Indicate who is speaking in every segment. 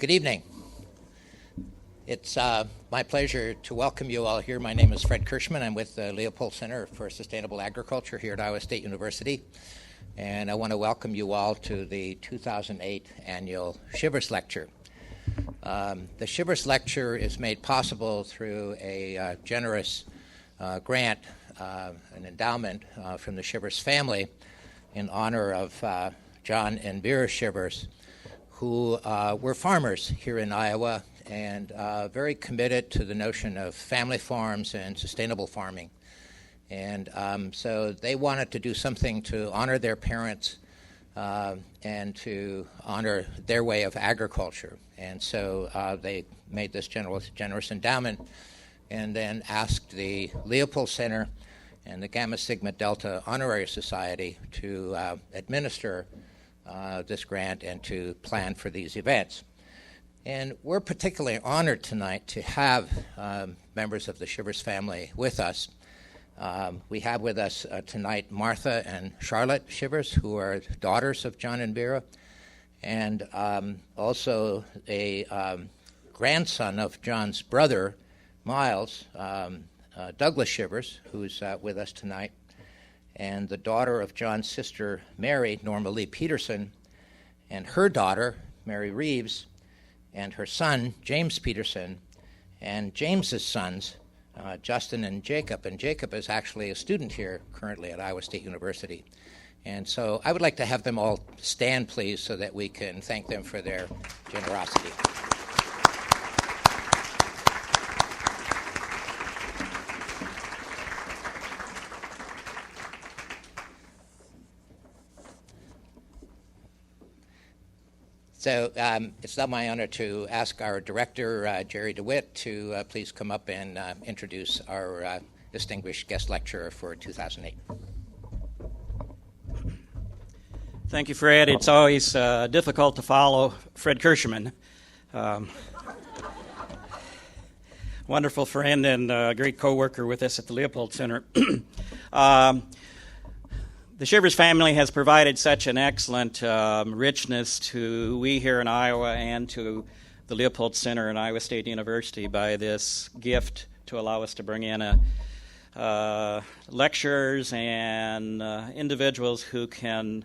Speaker 1: Good evening. It's my pleasure to welcome you all here. My name is Fred Kirschman. I'm with the Leopold Center for Sustainable Agriculture here at Iowa State University. And I want to welcome you all to the 2008 annual Shivers Lecture. The Shivers Lecture is made possible through a generous grant, an endowment from the Shivers family in honor of John and Vera Shivers, who were farmers here in Iowa and very committed to the notion of family farms and sustainable farming. And so they wanted to do something to honor their parents and to honor their way of agriculture. And so they made this generous endowment and then asked the Leopold Center and the Gamma Sigma Delta Honorary Society to administer this grant and to plan for these events. And we're particularly honored tonight to have members of the Shivers family with us. We have with us tonight Martha and Charlotte Shivers, who are daughters of John and Vera, and also a grandson of John's brother, Miles, Douglas Shivers, who's with us tonight, and the daughter of John's sister, Mary, Norma Lee Peterson, and her daughter, Mary Reeves, and her son, James Peterson, and James's sons, Justin and Jacob. And Jacob is actually a student here currently at Iowa State University. And so I would like to have them all stand, please, so that we can thank them for their generosity. So it's now my honor to ask our director, Jerry DeWitt, to please come up and introduce our distinguished guest lecturer for 2008.
Speaker 2: Thank you, Fred. It's always difficult to follow Fred Kirschman. Wonderful friend and great co-worker with us at the Leopold Center. The Shivers family has provided such an excellent richness to we here in Iowa and to the Leopold Center and Iowa State University by this gift to allow us to bring in lecturers and individuals who can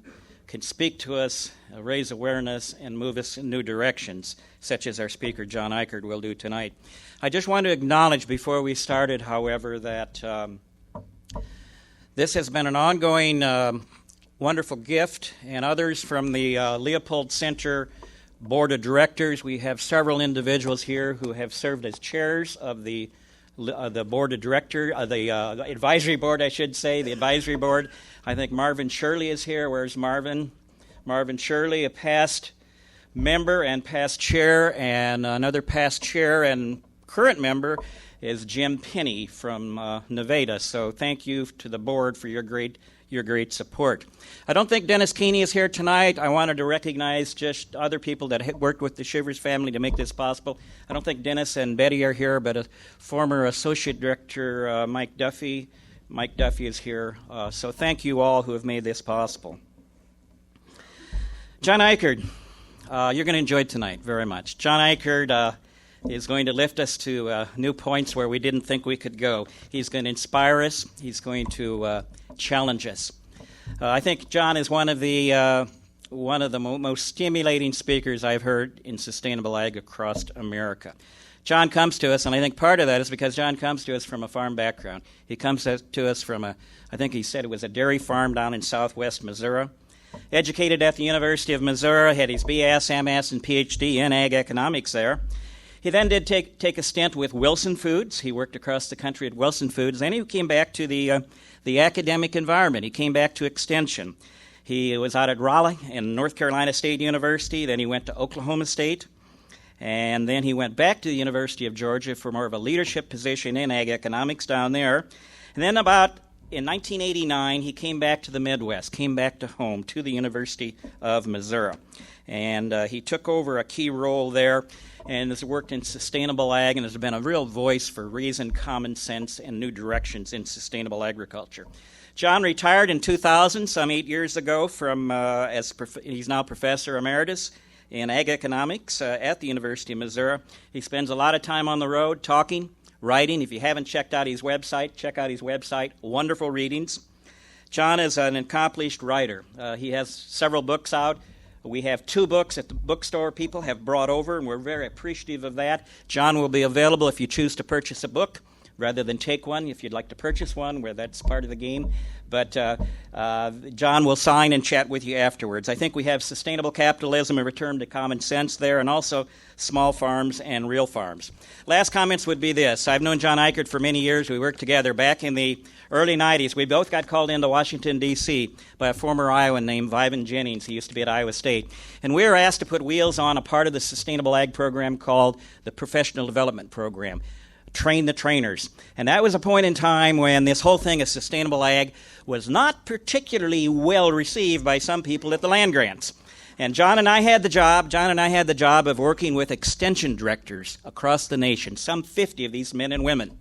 Speaker 2: speak to us, raise awareness, and move us in new directions, such as our speaker, John Eichert, will do tonight. I just want to acknowledge before we started, however, that this has been an ongoing wonderful gift, and others from the Leopold Center Board of Directors. We have several individuals here who have served as chairs of the Board of Directors, the Advisory Board, I should say, the Advisory Board. I think Marvin Shirley is here. Where's Marvin? Marvin Shirley, a past member and past chair, and another past chair and current member is Jim Penny from Nevada. So thank you to the board for your great support. I don't think Dennis Keeney is here tonight. I wanted to recognize just other people that had worked with the Shivers family to make this possible. I don't think Dennis and Betty are here, but a former associate director, Mike Duffy. Mike Duffy is here. So thank you all who have made this possible. John Eichert, you're going to enjoy tonight very much. John Eichert is going to lift us to new points where we didn't think we could go. He's going to inspire us. He's going to challenge us. I think John is one of the most stimulating speakers I've heard in sustainable ag across America. John comes to us, and I think part of that is because John comes to us from a farm background. He comes to us from I think he said it was a dairy farm down in southwest Missouri. Educated at the University of Missouri, had his BS, MS, and PhD in ag economics there. He then did take a stint with Wilson Foods. He worked across the country at Wilson Foods. Then he came back to the academic environment. He came back to Extension. He was out at Raleigh and North Carolina State University. Then he went to Oklahoma State. And then he went back to the University of Georgia for more of a leadership position in ag economics down there. And then in 1989, he came back to the Midwest, came back to home, to the University of Missouri. And he took over a key role there and has worked in sustainable ag and has been a real voice for reason, common sense, and new directions in sustainable agriculture. John retired in 2000, some 8 years ago, from he's now professor emeritus in ag economics at the University of Missouri. He spends a lot of time on the road talking, writing. If you haven't checked out his website, check out his website. Wonderful readings. John is an accomplished writer. He has several books out. We have 2 books at the bookstore people have brought over, and we're very appreciative of that. John will be available if you choose to purchase a book rather than take one, if you'd like to purchase one, where that's part of the game. But John will sign and chat with you afterwards. I think we have Sustainable Capitalism, A Return to Common Sense there, and also Small Farms and Real Farms. Last comments would be this. I've known John Eichert for many years. We worked together back in the early 90s. We both got called into Washington, D.C. by a former Iowan named Vivan Jennings. He used to be at Iowa State. And we were asked to put wheels on a part of the Sustainable Ag program called the Professional Development Program. Train the trainers. And that was a point in time when this whole thing of sustainable ag was not particularly well received by some people at the land grants. And John and I had the job of working with extension directors across the nation, some 50 of these men and women.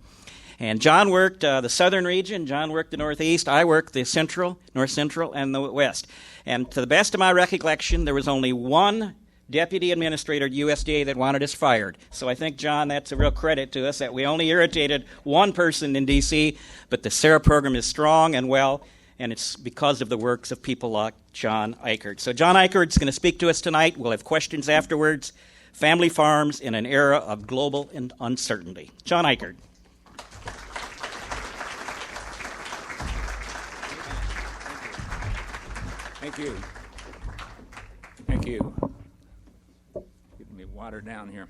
Speaker 2: And John worked the southern region, John worked the northeast, I worked the central, north central, and the west. And to the best of my recollection, there was only one deputy administrator at USDA that wanted us fired. So I think, John, that's a real credit to us that we only irritated one person in D.C., but the SARA program is strong and well, and it's because of the works of people like John Eichert. So John Eichert's going to speak to us tonight. We'll have questions afterwards. Family farms in an era of global uncertainty. John Eichert.
Speaker 3: Thank you. Thank you. Water down here.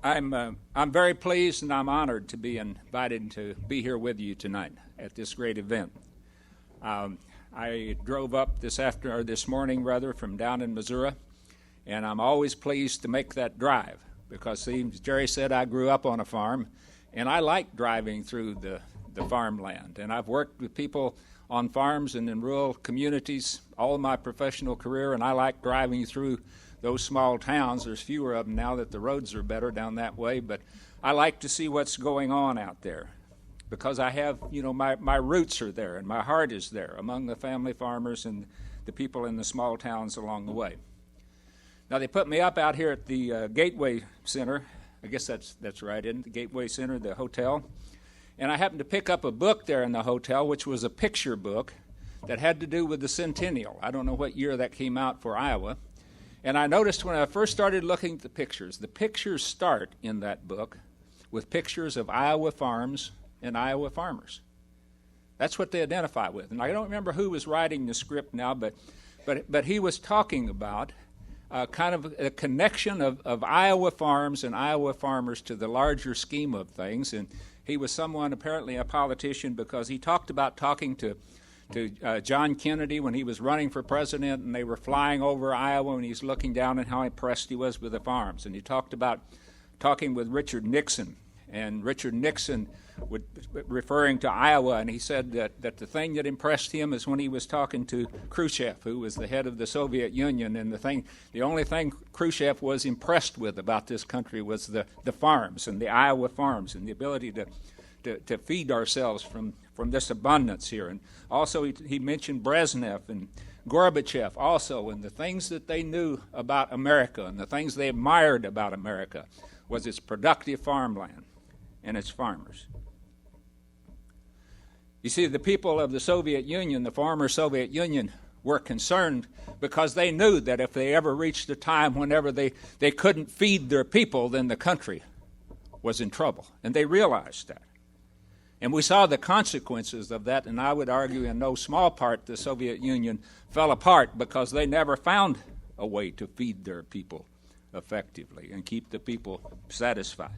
Speaker 3: I'm very pleased and I'm honored to be invited to be here with you tonight at this great event. I drove up this morning from down in Missouri, and I'm always pleased to make that drive because, as Jerry said, I grew up on a farm, and I like driving through the farmland. And I've worked with people on farms and in rural communities all my professional career, and I like driving through those small towns. There's fewer of them now that the roads are better down that way, but I like to see what's going on out there because I have, my roots are there and my heart is there among the family farmers and the people in the small towns along the way. Now, they put me up out here at the Gateway Center. I guess that's right, isn't it? The Gateway Center, the hotel. And I happened to pick up a book there in the hotel, which was a picture book that had to do with the centennial. I don't know what year that came out for Iowa. And I noticed when I first started looking at the pictures start in that book with pictures of Iowa farms and Iowa farmers. That's what they identify with. And I don't remember who was writing the script now, but he was talking about kind of a connection of Iowa farms and Iowa farmers to the larger scheme of things. And he was someone, apparently a politician, because he talked about talking to John Kennedy when he was running for president, and they were flying over Iowa, and he's looking down at how impressed he was with the farms. And he talked about talking with Richard Nixon, and Richard Nixon referring to Iowa, and he said that the thing that impressed him is when he was talking to Khrushchev, who was the head of the Soviet Union, and the only thing Khrushchev was impressed with about this country was the farms and the Iowa farms and the ability to feed ourselves from this abundance here. And also he mentioned Brezhnev and Gorbachev also, and the things that they knew about America and the things they admired about America was its productive farmland and its farmers. You see, the people of the Soviet Union, the former Soviet Union, were concerned because they knew that if they ever reached a time whenever they couldn't feed their people, then the country was in trouble. And they realized that. And we saw the consequences of that, and I would argue in no small part the Soviet Union fell apart because they never found a way to feed their people effectively and keep the people satisfied.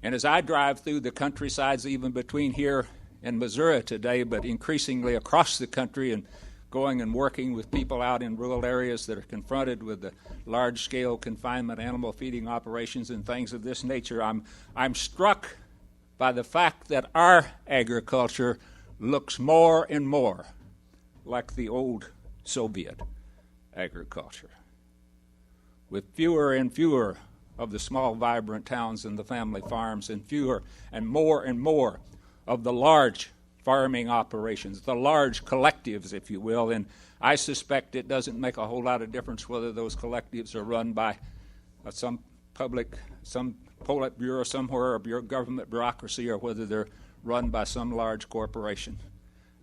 Speaker 3: And as I drive through the countrysides, even between here and Missouri today, but increasingly across the country and going and working with people out in rural areas that are confronted with the large-scale confinement, animal feeding operations and things of this nature, I'm struck by the fact that our agriculture looks more and more like the old Soviet agriculture, with fewer and fewer of the small, vibrant towns and the family farms, and fewer and more of the large farming operations, the large collectives, if you will. And I suspect it doesn't make a whole lot of difference whether those collectives are run by some Politburo somewhere or government bureaucracy, or whether they're run by some large corporation.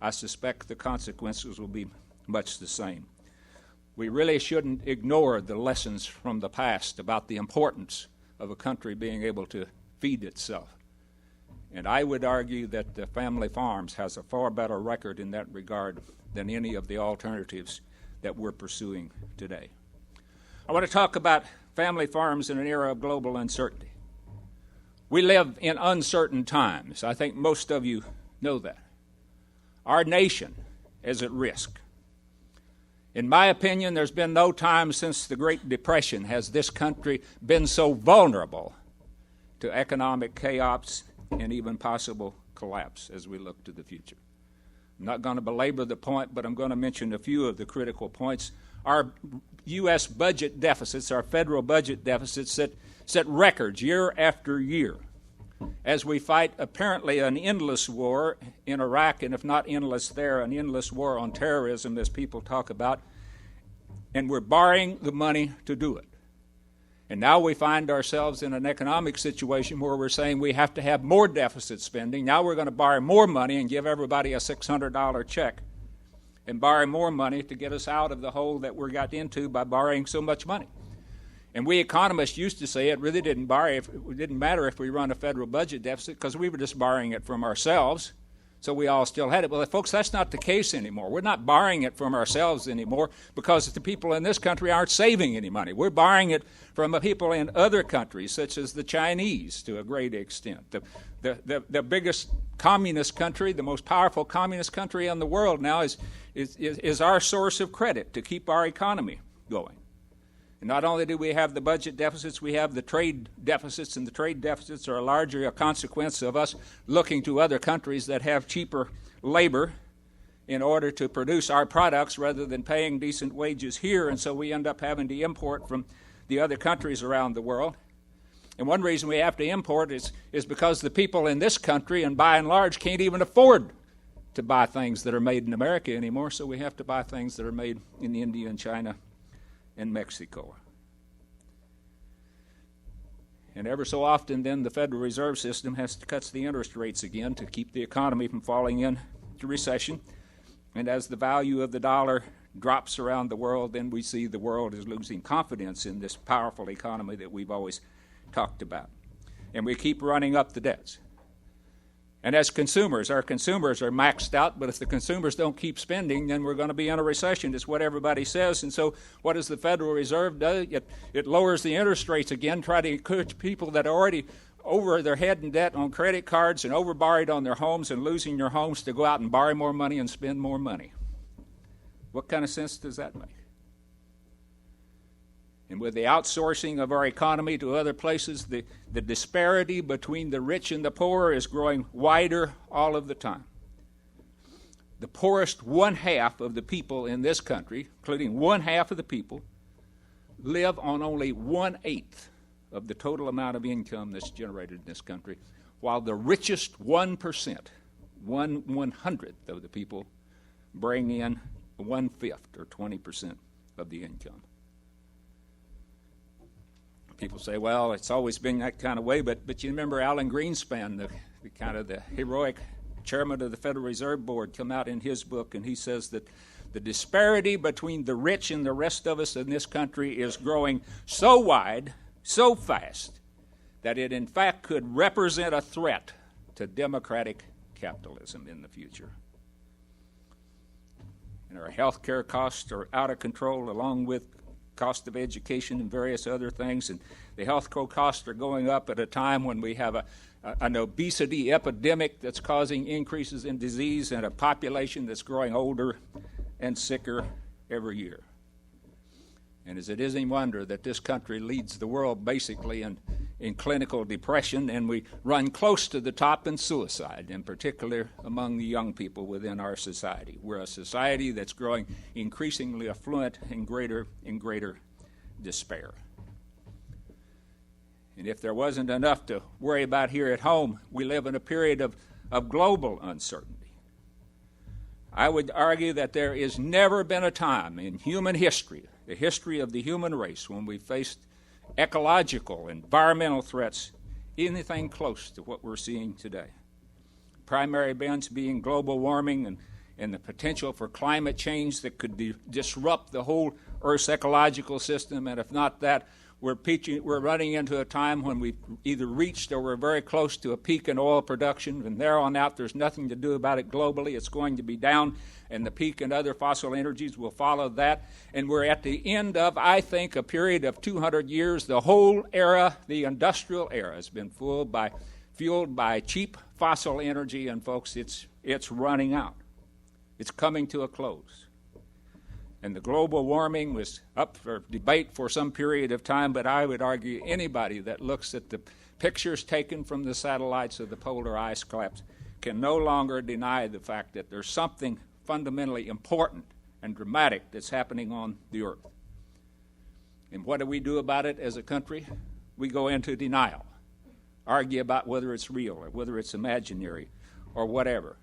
Speaker 3: I suspect the consequences will be much the same. We really shouldn't ignore the lessons from the past about the importance of a country being able to feed itself. And I would argue that the family farms has a far better record in that regard than any of the alternatives that we're pursuing today. I want to talk about family farms in an era of global uncertainty. We live in uncertain times. I think most of you know that. Our nation is at risk. In my opinion, there's been no time since the Great Depression has this country been so vulnerable to economic chaos and even possible collapse as we look to the future. I'm not going to belabor the point, but I'm going to mention a few of the critical points. Our U.S. budget deficits, our federal budget deficits, set records year after year as we fight apparently an endless war in Iraq, and if not endless there, an endless war on terrorism, as people talk about, and we're borrowing the money to do it. And now we find ourselves in an economic situation where we're saying we have to have more deficit spending. Now we're going to borrow more money and give everybody a $600 check and borrow more money to get us out of the hole that we got into by borrowing so much money. And we economists used to say it really didn't matter if we run a federal budget deficit because we were just borrowing it from ourselves, so we all still had it. Well, folks, that's not the case anymore. We're not borrowing it from ourselves anymore because the people in this country aren't saving any money. We're borrowing it from the people in other countries, such as the Chinese, to a great extent. The biggest communist country, the most powerful communist country in the world now is our source of credit to keep our economy going. And not only do we have the budget deficits, we have the trade deficits, and the trade deficits are largely a consequence of us looking to other countries that have cheaper labor in order to produce our products rather than paying decent wages here, and so we end up having to import from the other countries around the world. And one reason we have to import is because the people in this country, and by and large, can't even afford to buy things that are made in America anymore, so we have to buy things that are made in India and China and Mexico. And ever so often, then, the Federal Reserve System has to cut the interest rates again to keep the economy from falling into recession. And as the value of the dollar drops around the world, then we see the world is losing confidence in this powerful economy that we've always talked about. And we keep running up the debts. And as consumers, our consumers are maxed out, but if the consumers don't keep spending, then we're going to be in a recession. It's what everybody says. And so what does the Federal Reserve do? It lowers the interest rates again, try to encourage people that are already over their head in debt on credit cards and overborrowed on their homes and losing their homes to go out and borrow more money and spend more money. What kind of sense does that make? And with the outsourcing of our economy to other places, the disparity between the rich and the poor is growing wider all of the time. The poorest 1/2 of the people in this country, including 1/2 of the people, live on only 1/8 of the total amount of income that's generated in this country, while the richest 1%, 1/100th of the people, bring in 1/5 or 20% of the income. People say, well, it's always been that kind of way, but you remember Alan Greenspan, the heroic chairman of the Federal Reserve Board, come out in his book, and he says that the disparity between the rich and the rest of us in this country is growing so wide, so fast, that it in fact could represent a threat to democratic capitalism in the future. And our health care costs are out of control, along with cost of education and various other things, and the health care costs are going up at a time when we have an obesity epidemic that's causing increases in disease and a population that's growing older and sicker every year. And as it is any wonder that this country leads the world basically in clinical depression, and we run close to the top in suicide, in particular among the young people within our society. We're a society that's growing increasingly affluent and greater despair. And if there wasn't enough to worry about here at home, we live in a period of global uncertainty. I would argue that there has never been a time in human history, the history of the human race, when we faced ecological, environmental threats, anything close to what we're seeing today. Primary events being global warming and the potential for climate change that could disrupt the whole Earth's ecological system, and if not that, we're running into a time when we've either reached or we're very close to a peak in oil production, and there on out there's nothing to do about it globally. It's going to be down, and the peak in other fossil energies will follow that. And we're at the end of, I think, a period of 200 years. The whole era, the industrial era, has been fueled by cheap fossil energy, and folks, it's running out. It's coming to a close. And the global warming was up for debate for some period of time, but I would argue anybody that looks at the pictures taken from the satellites of the polar ice caps can no longer deny the fact that there's something fundamentally important and dramatic that's happening on the Earth. And what do we do about it as a country? We go into denial, argue about whether it's real or whether it's imaginary or whatever.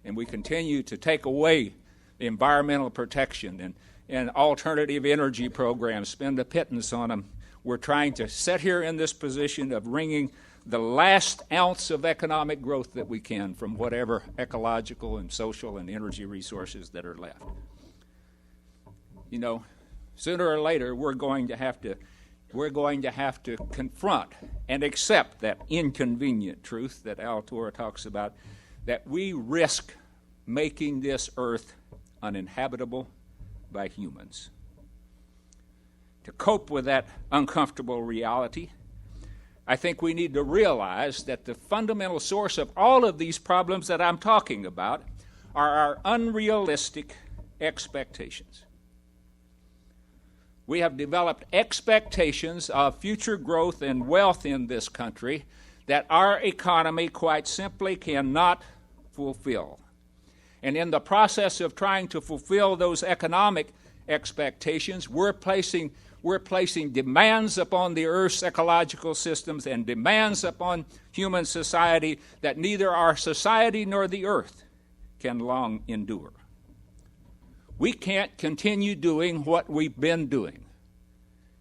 Speaker 3: And we continue to take away the environmental protection and alternative energy programs, spend a pittance on them. We're trying to sit here in this position of wringing the last ounce of economic growth that we can from whatever ecological and social and energy resources that are left. You know, sooner or later we're going to have to confront and accept that inconvenient truth that Al Torre talks about, that we risk making this earth uninhabitable by humans. To cope with that uncomfortable reality, I think we need to realize that the fundamental source of all of these problems that I'm talking about are our unrealistic expectations. We have developed expectations of future growth and wealth in this country that our economy quite simply cannot fulfill. And in the process of trying to fulfill those economic expectations, we're placing demands upon the Earth's ecological systems and demands upon human society that neither our society nor the Earth can long endure. We can't continue doing what we've been doing.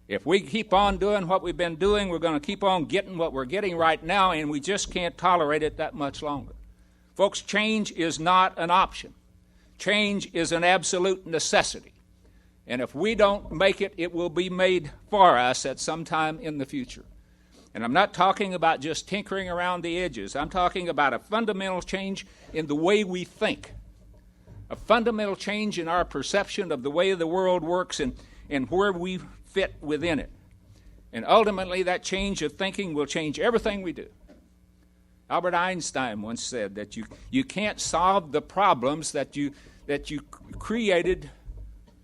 Speaker 3: If we keep on doing what we've been doing, we're going to keep on getting what we're getting right now, and we just can't tolerate it that much longer. Folks, change is not an option. Change is an absolute necessity. And if we don't make it, it will be made for us at some time in the future. And I'm not talking about just tinkering around the edges. I'm talking about a fundamental change in the way we think, a fundamental change in our perception of the way the world works and where we fit within it. And ultimately, that change of thinking will change everything we do. Albert Einstein once said that you can't solve the problems that you created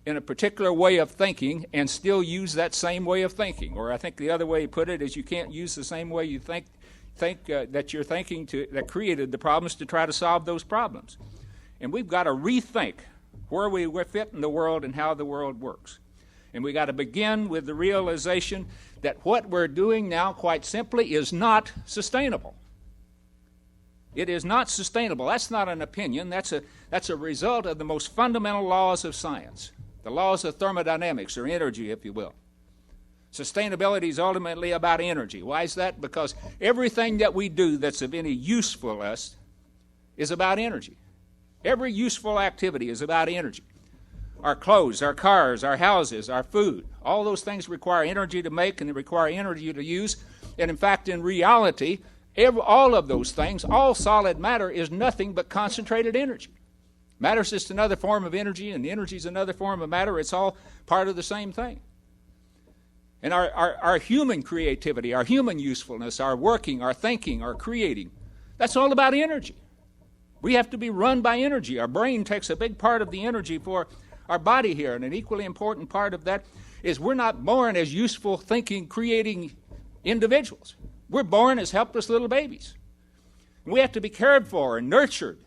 Speaker 3: in a particular way of thinking and still use that same way of thinking. Or I think the other way he put it is you can't use the same way you think that you're thinking that created the problems to try to solve those problems. And we've got to rethink where we fit in the world and how the world works. And we've got to begin with the realization that what we're doing now, quite simply, is not sustainable. It is not sustainable. That's not an opinion. That's a result of the most fundamental laws of science, the laws of thermodynamics, or energy, if you will. Sustainability is ultimately about energy. Why is that? Because everything that we do that's of any usefulness is about energy. Every useful activity is about energy. Our clothes, our cars, our houses, our food, all those things require energy to make and they require energy to use. And in fact, in reality, all of those things, all solid matter is nothing but concentrated energy. Matter is just another form of energy, and energy is another form of matter. It's all part of the same thing. And our human creativity, our human usefulness, our working, our thinking, our creating, that's all about energy. We have to be run by energy. Our brain takes a big part of the energy for our body here, and an equally important part of that is we're not born as useful, thinking, creating individuals. We're born as helpless little babies. We have to be cared for and nurtured,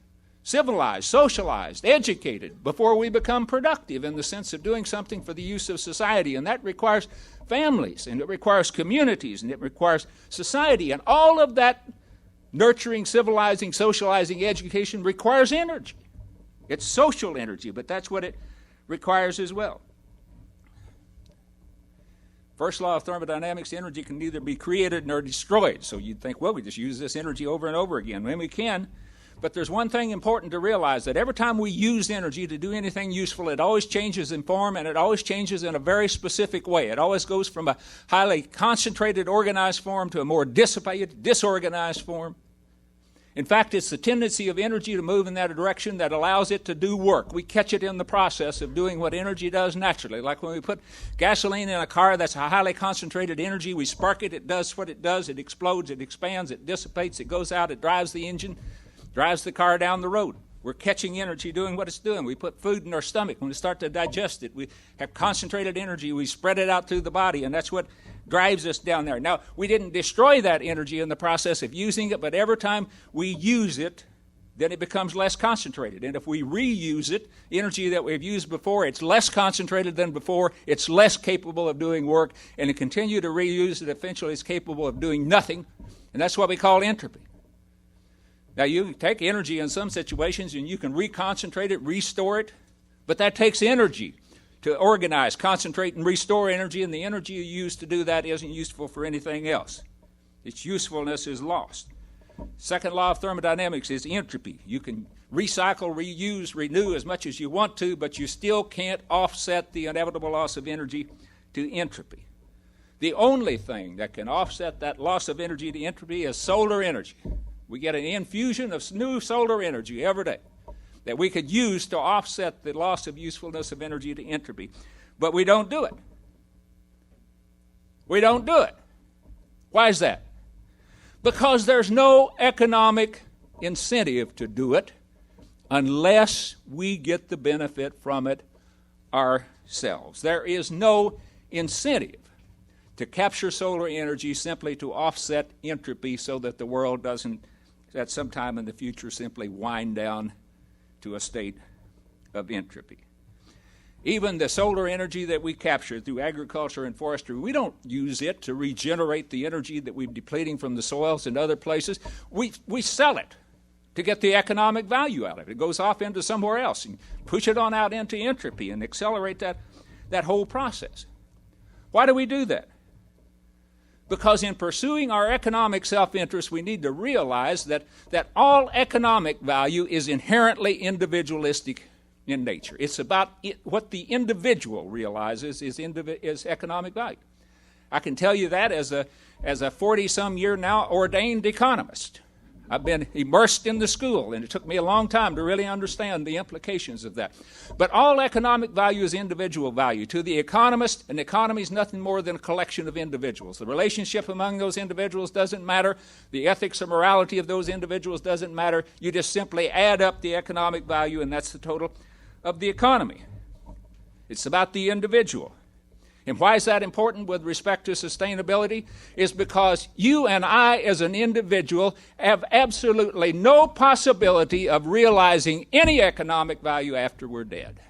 Speaker 3: civilized, socialized, educated before we become productive in the sense of doing something for the use of society. And that requires families, and it requires communities, and it requires society. And all of that nurturing, civilizing, socializing education requires energy. It's social energy, but that's what it requires as well. First law of thermodynamics, energy can neither be created nor destroyed. So you'd think, well, we just use this energy over and over again. When we can, but there's one thing important to realize, that every time we use energy to do anything useful, it always changes in form, and it always changes in a very specific way. It always goes from a highly concentrated, organized form to a more dissipated, disorganized form. In fact, it's the tendency of energy to move in that direction that allows it to do work. We catch it in the process of doing what energy does naturally. Like when we put gasoline in a car, that's a highly concentrated energy. We spark it, it does what it does. It explodes, it expands, it dissipates, it goes out, it drives the engine, drives the car down the road. We're catching energy doing what it's doing. We put food in our stomach. When we start to digest it, we have concentrated energy. We spread it out through the body, and that's what drives us down there. Now, we didn't destroy that energy in the process of using it, but every time we use it, then it becomes less concentrated. And if we reuse it, energy that we've used before, it's less concentrated than before, it's less capable of doing work, and to continue to reuse it, eventually it's capable of doing nothing, and that's what we call entropy. Now, you take energy in some situations and you can reconcentrate it, restore it, but that takes energy to organize, concentrate, and restore energy, and the energy you use to do that isn't useful for anything else. Its usefulness is lost. Second law of thermodynamics is entropy. You can recycle, reuse, renew as much as you want to, but you still can't offset the inevitable loss of energy to entropy. The only thing that can offset that loss of energy to entropy is solar energy. We get an infusion of new solar energy every day that we could use to offset the loss of usefulness of energy to entropy. But we don't do it. We don't do it. Why is that? Because there's no economic incentive to do it unless we get the benefit from it ourselves. There is no incentive to capture solar energy simply to offset entropy so that the world doesn't, at some time in the future, simply wind down to a state of entropy. Even the solar energy that we capture through agriculture and forestry, we don't use it to regenerate the energy that we're depleting from the soils and other places. We sell it to get the economic value out of it. It goes off into somewhere else and push it on out into entropy and accelerate that whole process. Why do we do that? Because in pursuing our economic self-interest, we need to realize that all economic value is inherently individualistic in nature. It's about what the individual realizes is economic value. I can tell you that as a 40-some year now ordained economist. I've been immersed in the school, and it took me a long time to really understand the implications of that. But all economic value is individual value. To the economist, an economy is nothing more than a collection of individuals. The relationship among those individuals doesn't matter. The ethics or morality of those individuals doesn't matter. You just simply add up the economic value, and that's the total of the economy. It's about the individual. And why is that important with respect to sustainability? Is because you and I as an individual have absolutely no possibility of realizing any economic value after we're dead.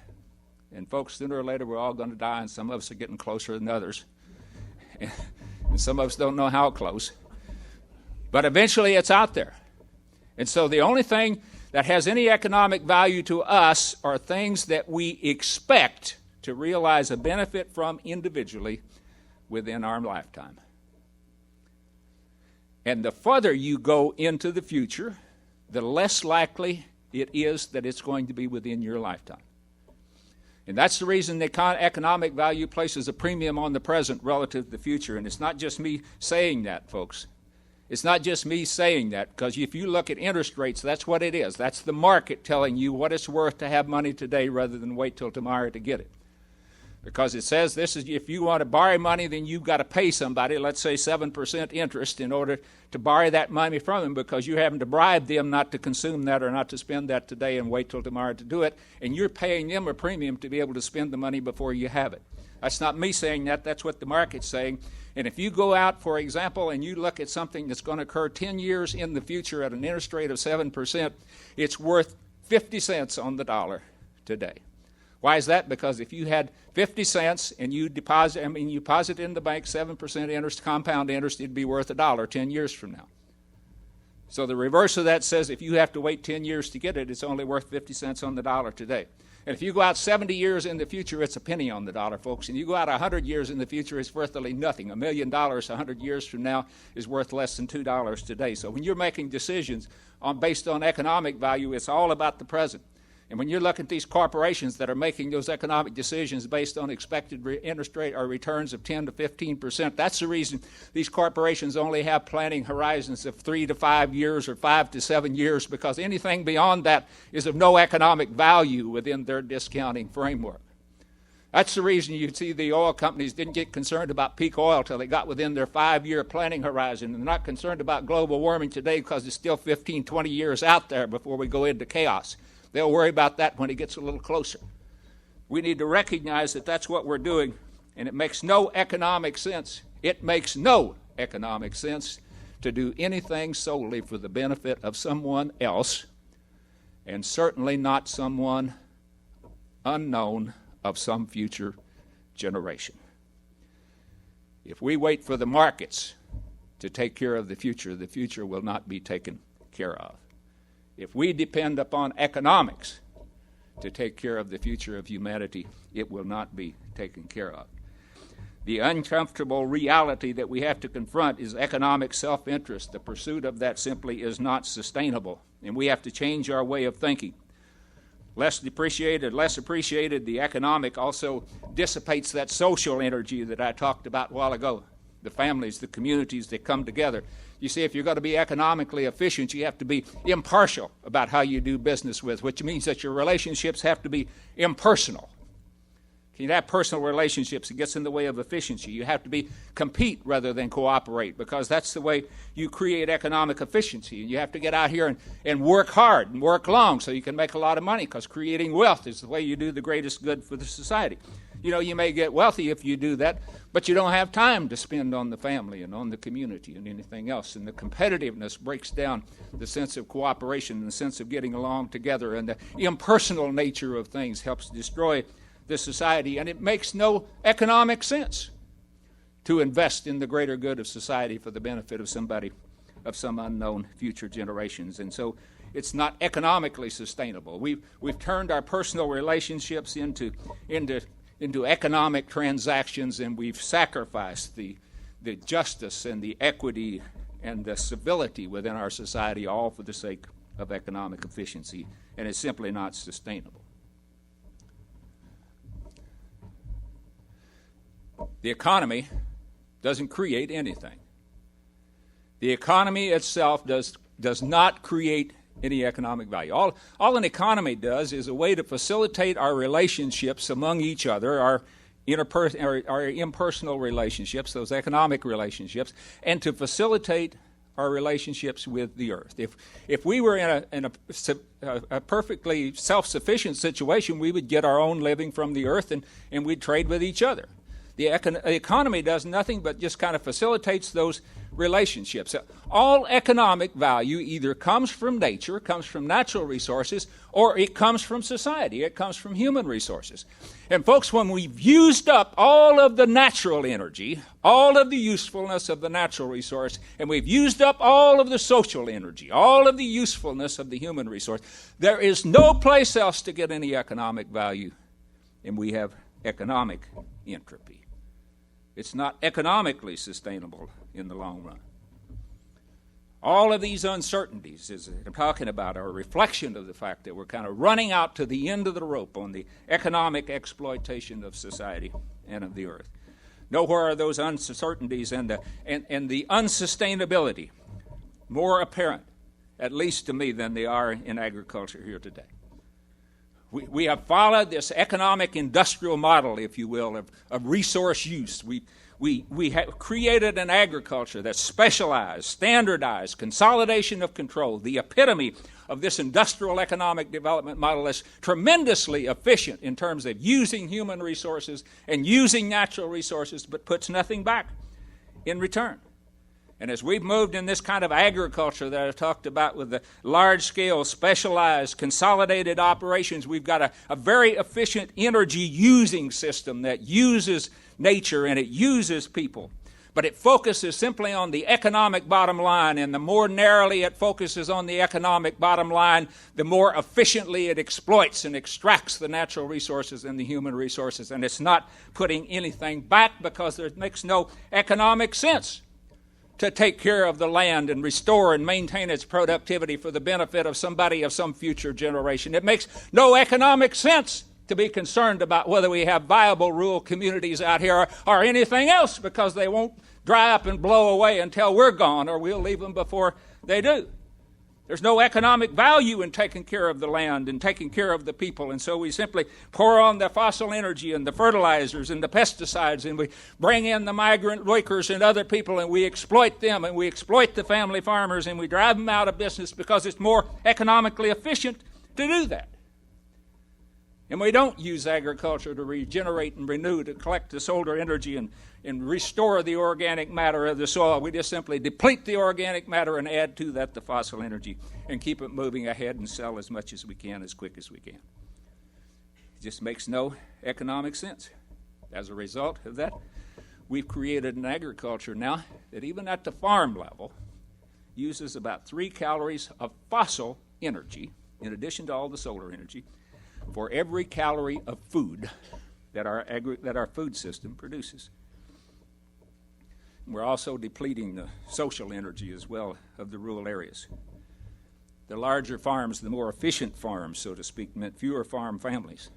Speaker 3: And folks, sooner or later we're all going to die, and some of us are getting closer than others. And some of us don't know how close. But eventually it's out there. And so the only thing that has any economic value to us are things that we expect to realize a benefit from individually within our lifetime. And the further you go into the future, the less likely it is that it's going to be within your lifetime. And that's the reason the economic value places a premium on the present relative to the future. And it's not just me saying that, folks. It's not just me saying that, because if you look at interest rates, that's what it is. That's the market telling you what it's worth to have money today rather than wait till tomorrow to get it. Because it says this is, if you want to borrow money, then you've got to pay somebody, let's say 7% interest, in order to borrow that money from them, because you're having to bribe them not to consume that or not to spend that today and wait till tomorrow to do it. And you're paying them a premium to be able to spend the money before you have it. That's not me saying that. That's what the market's saying. And if you go out, for example, and you look at something that's going to occur 10 years in the future at an interest rate of 7%, it's worth 50 cents on the dollar today. Why is that? Because if you had 50 cents and you deposit in the bank 7% interest, compound interest, it'd be worth $1 10 years from now. So the reverse of that says if you have to wait 10 years to get it, it's only worth 50 cents on the dollar today. And if you go out 70 years in the future, it's a penny on the dollar, folks. And you go out 100 years in the future, it's virtually nothing. $1 million 100 years from now is worth less than $2 today. So when you're making decisions based on economic value, it's all about the present. And when you look at these corporations that are making those economic decisions based on expected interest rate or returns of 10 to 15%, that's the reason these corporations only have planning horizons of 3 to 5 years or 5 to 7 years, because anything beyond that is of no economic value within their discounting framework. That's the reason you see the oil companies didn't get concerned about peak oil till they got within their 5-year planning horizon. And they're not concerned about global warming today because it's still 15, 20 years out there before we go into chaos. They'll worry about that when it gets a little closer. We need to recognize that that's what we're doing, and it makes no economic sense. It makes no economic sense to do anything solely for the benefit of someone else, and certainly not someone unknown of some future generation. If we wait for the markets to take care of the future will not be taken care of. If we depend upon economics to take care of the future of humanity, it will not be taken care of. The uncomfortable reality that we have to confront is economic self-interest. The pursuit of that simply is not sustainable, and we have to change our way of thinking. Less appreciated, the economic also dissipates that social energy that I talked about a while ago. The families, the communities that come together. You see, if you're going to be economically efficient, you have to be impartial about how you do business with, which means that your relationships have to be impersonal. You have personal relationships, it gets in the way of efficiency. You have to compete rather than cooperate, because that's the way you create economic efficiency. And you have to get out here and work hard and work long so you can make a lot of money, because creating wealth is the way you do the greatest good for the society. You know, you may get wealthy if you do that, but you don't have time to spend on the family and on the community and anything else. And the competitiveness breaks down the sense of cooperation and the sense of getting along together, and the impersonal nature of things helps destroy the society. And it makes no economic sense to invest in the greater good of society for the benefit of somebody, of some unknown future generations. And so it's not economically sustainable. We've turned our personal relationships into economic transactions, and we've sacrificed the justice and the equity and the civility within our society, all for the sake of economic efficiency, and it's simply not sustainable. The economy doesn't create anything. The economy itself does not create any economic value. All an economy does is a way to facilitate our relationships among each other, our impersonal relationships, those economic relationships, and to facilitate our relationships with the earth. If we were in a perfectly self-sufficient situation, we would get our own living from the earth, and we'd trade with each other. The economy does nothing but just kind of facilitates those relationships. All economic value either comes from nature, comes from natural resources, or it comes from society. It comes from human resources. And folks, when we've used up all of the natural energy, all of the usefulness of the natural resource, and we've used up all of the social energy, all of the usefulness of the human resource, there is no place else to get any economic value, and we have economic entropy. It's not economically sustainable in the long run. All of these uncertainties, as I'm talking about, are a reflection of the fact that we're kind of running out to the end of the rope on the economic exploitation of society and of the earth. Nowhere are those uncertainties and the unsustainability more apparent, at least to me, than they are in agriculture here today. We have followed this economic industrial model, if you will, of resource use. We have created an agriculture that's specialized, standardized, consolidation of control, the epitome of this industrial economic development model that's tremendously efficient in terms of using human resources and using natural resources, but puts nothing back in return. And as we've moved in this kind of agriculture that I talked about with the large-scale, specialized, consolidated operations, we've got a very efficient energy-using system that uses nature and it uses people. but it focuses simply on the economic bottom line, and the more narrowly it focuses on the economic bottom line, the more efficiently it exploits and extracts the natural resources and the human resources, and it's not putting anything back because it makes no economic sense to take care of the land and restore and maintain its productivity for the benefit of somebody of some future generation. It makes no economic sense to be concerned about whether we have viable rural communities out here or anything else, because they won't dry up and blow away until we're gone, or we'll leave them before they do. There's no economic value in taking care of the land and taking care of the people, and so we simply pour on the fossil energy and the fertilizers and the pesticides, and we bring in the migrant workers and other people, and we exploit them, and we exploit the family farmers, and we drive them out of business because it's more economically efficient to do that. And we don't use agriculture to regenerate and renew, to collect the solar energy and restore the organic matter of the soil. We just simply deplete the organic matter and add to that the fossil energy and keep it moving ahead and sell as much as we can, as quick as we can. It just makes no economic sense. As a result of that, we've created an agriculture now that even at the farm level uses about 3 calories of fossil energy, in addition to all the solar energy, for every calorie of food that our food system produces. We're also depleting the social energy as well of the rural areas. The larger farms, the more efficient farms, so to speak, meant fewer farm families.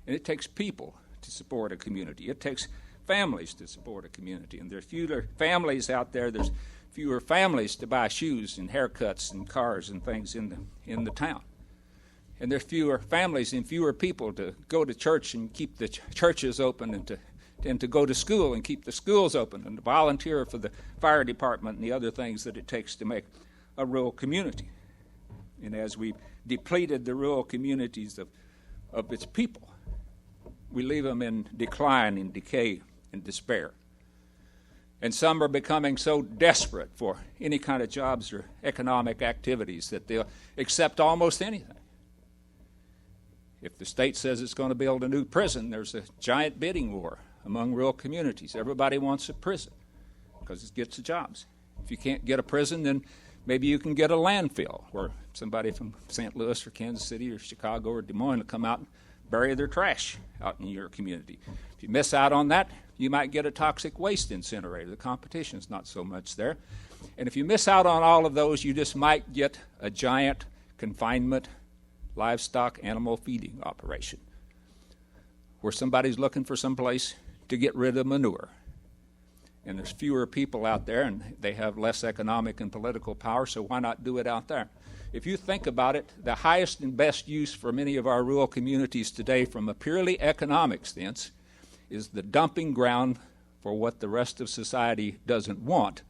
Speaker 3: And it takes people to support a community. It takes families to support a community. And there's fewer families out there. There's fewer families to buy shoes and haircuts and cars and things in the town. And there's fewer families and fewer people to go to church and keep the churches open, and to go to school and keep the schools open, and to volunteer for the fire department and the other things that it takes to make a rural community. And as we've depleted the rural communities of its people, we leave them in decline and decay and despair. And some are becoming so desperate for any kind of jobs or economic activities that they'll accept almost anything. If the state says it's going to build a new prison, there's a giant bidding war among rural communities. Everybody wants a prison because it gets the jobs. If you can't get a prison, then maybe you can get a landfill where somebody from St. Louis or Kansas City or Chicago or Des Moines will come out and bury their trash out in your community. If you miss out on that, you might get a toxic waste incinerator. The competition's not so much there. And if you miss out on all of those, you just might get a giant confinement livestock animal feeding operation where somebody's looking for some place to get rid of manure. And there's fewer people out there, and they have less economic and political power, so why not do it out there? If you think about it, the highest and best use for many of our rural communities today from a purely economic sense is the dumping ground for what the rest of society doesn't want,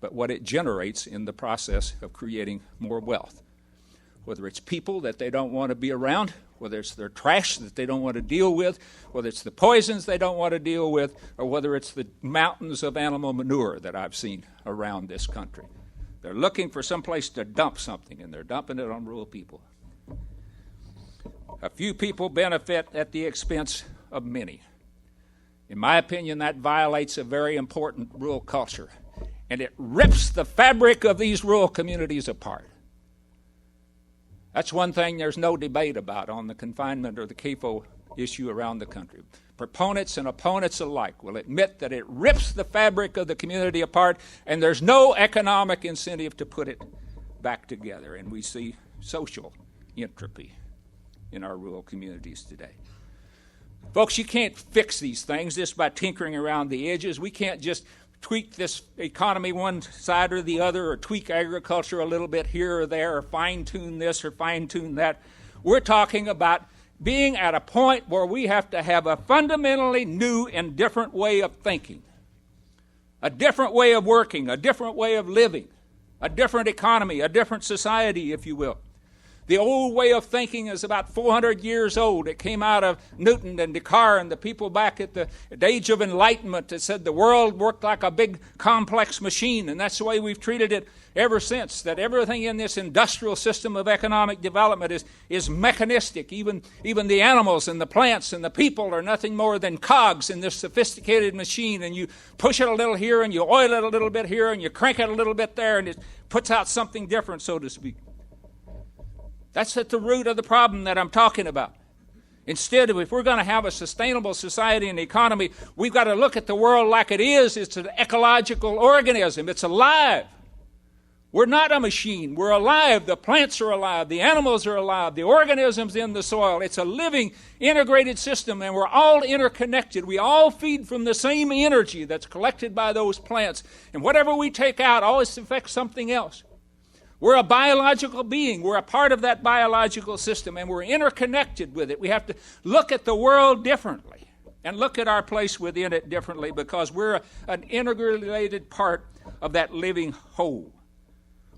Speaker 3: but what it generates in the process of creating more wealth. Whether it's people that they don't want to be around, whether it's their trash that they don't want to deal with, whether it's the poisons they don't want to deal with, or whether it's the mountains of animal manure that I've seen around this country. They're looking for some place to dump something, and they're dumping it on rural people. A few people benefit at the expense of many. In my opinion, that violates a very important rural culture, and it rips the fabric of these rural communities apart. That's one thing there's no debate about on the confinement or the CAFO issue around the country. Proponents and opponents alike will admit that it rips the fabric of the community apart, and there's no economic incentive to put it back together. And we see social entropy in our rural communities today. Folks, you can't fix these things just by tinkering around the edges. We can't just tweak this economy one side or the other, or tweak agriculture a little bit here or there, or fine-tune this or fine-tune that. We're talking about being at a point where we have to have a fundamentally new and different way of thinking, a different way of working, a different way of living, a different economy, a different society, if you will. The old way of thinking is about 400 years old. It came out of Newton and Descartes and the people back at the Age of Enlightenment that said the world worked like a big complex machine, and that's the way we've treated it ever since, that everything in this industrial system of economic development is mechanistic. Even the animals and the plants and the people are nothing more than cogs in this sophisticated machine, and you push it a little here and you oil it a little bit here and you crank it a little bit there and it puts out something different, so to speak. That's at the root of the problem that I'm talking about. Instead of, if we're going to have a sustainable society and economy, we've got to look at the world like it is. It's an ecological organism. It's alive. We're not a machine. We're alive. The plants are alive. The animals are alive. The organisms in the soil. It's a living, integrated system, and we're all interconnected. We all feed from the same energy that's collected by those plants. And whatever we take out always affects something else. We're a biological being. We're a part of that biological system, and we're interconnected with it. We have to look at the world differently and look at our place within it differently, because we're an integrated part of that living whole.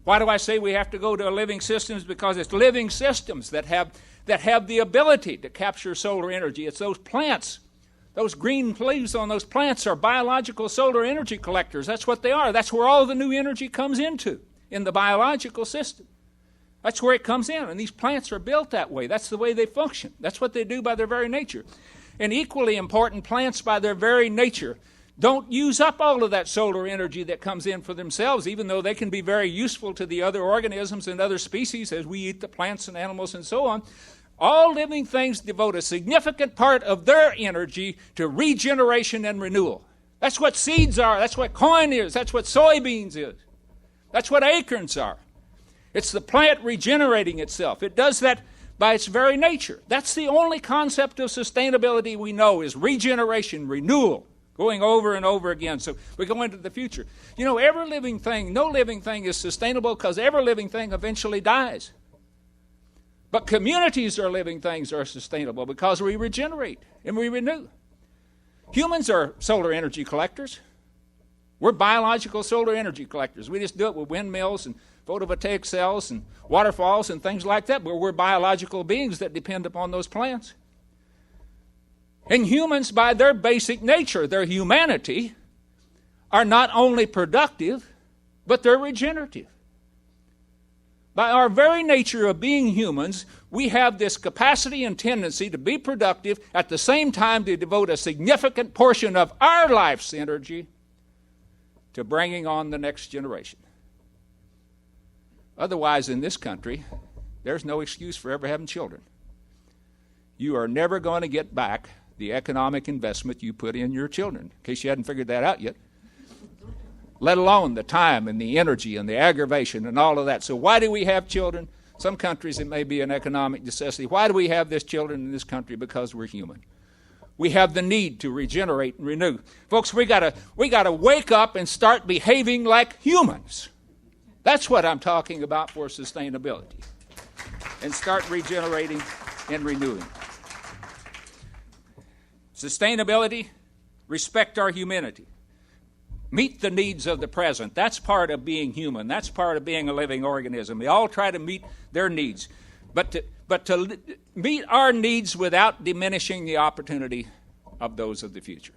Speaker 3: Why do I say we have to go to living systems? Because it's living systems that have the ability to capture solar energy. It's those plants. Those green leaves on those plants are biological solar energy collectors. That's what they are. That's where all the new energy comes into, in the biological system. That's where it comes in, and these plants are built that way. That's the way they function. That's what they do by their very nature. And equally important, plants by their very nature don't use up all of that solar energy that comes in for themselves, even though they can be very useful to the other organisms and other species as we eat the plants and animals and so on. All living things devote a significant part of their energy to regeneration and renewal. That's what seeds are. That's what corn is. That's what soybeans is. That's what acorns are. It's the plant regenerating itself. It does that by its very nature. That's the only concept of sustainability we know, is regeneration, renewal, going over and over again. So we go into the future. You know, every living thing, no living thing is sustainable, because every living thing eventually dies. But communities or living things are sustainable because we regenerate and we renew. Humans are solar energy collectors. We're biological solar energy collectors. We just do it with windmills and photovoltaic cells and waterfalls and things like that, but we're biological beings that depend upon those plants. And humans, by their basic nature, their humanity, are not only productive, but they're regenerative. By our very nature of being humans, we have this capacity and tendency to be productive, at the same time to devote a significant portion of our life's energy to bringing on the next generation. Otherwise, in this country, there's no excuse for ever having children. You are never going to get back the economic investment you put in your children, in case you hadn't figured that out yet, let alone the time and the energy and the aggravation and all of that. So why do we have children? Some countries it may be an economic necessity. Why do we have this children in this country? Because we're human. We have the need to regenerate and renew. Folks, we gotta wake up and start behaving like humans. That's what I'm talking about for sustainability. And start regenerating and renewing. Sustainability, respect our humanity. Meet the needs of the present. That's part of being human. That's part of being a living organism. We all try to meet their needs. But to meet our needs without diminishing the opportunity of those of the future.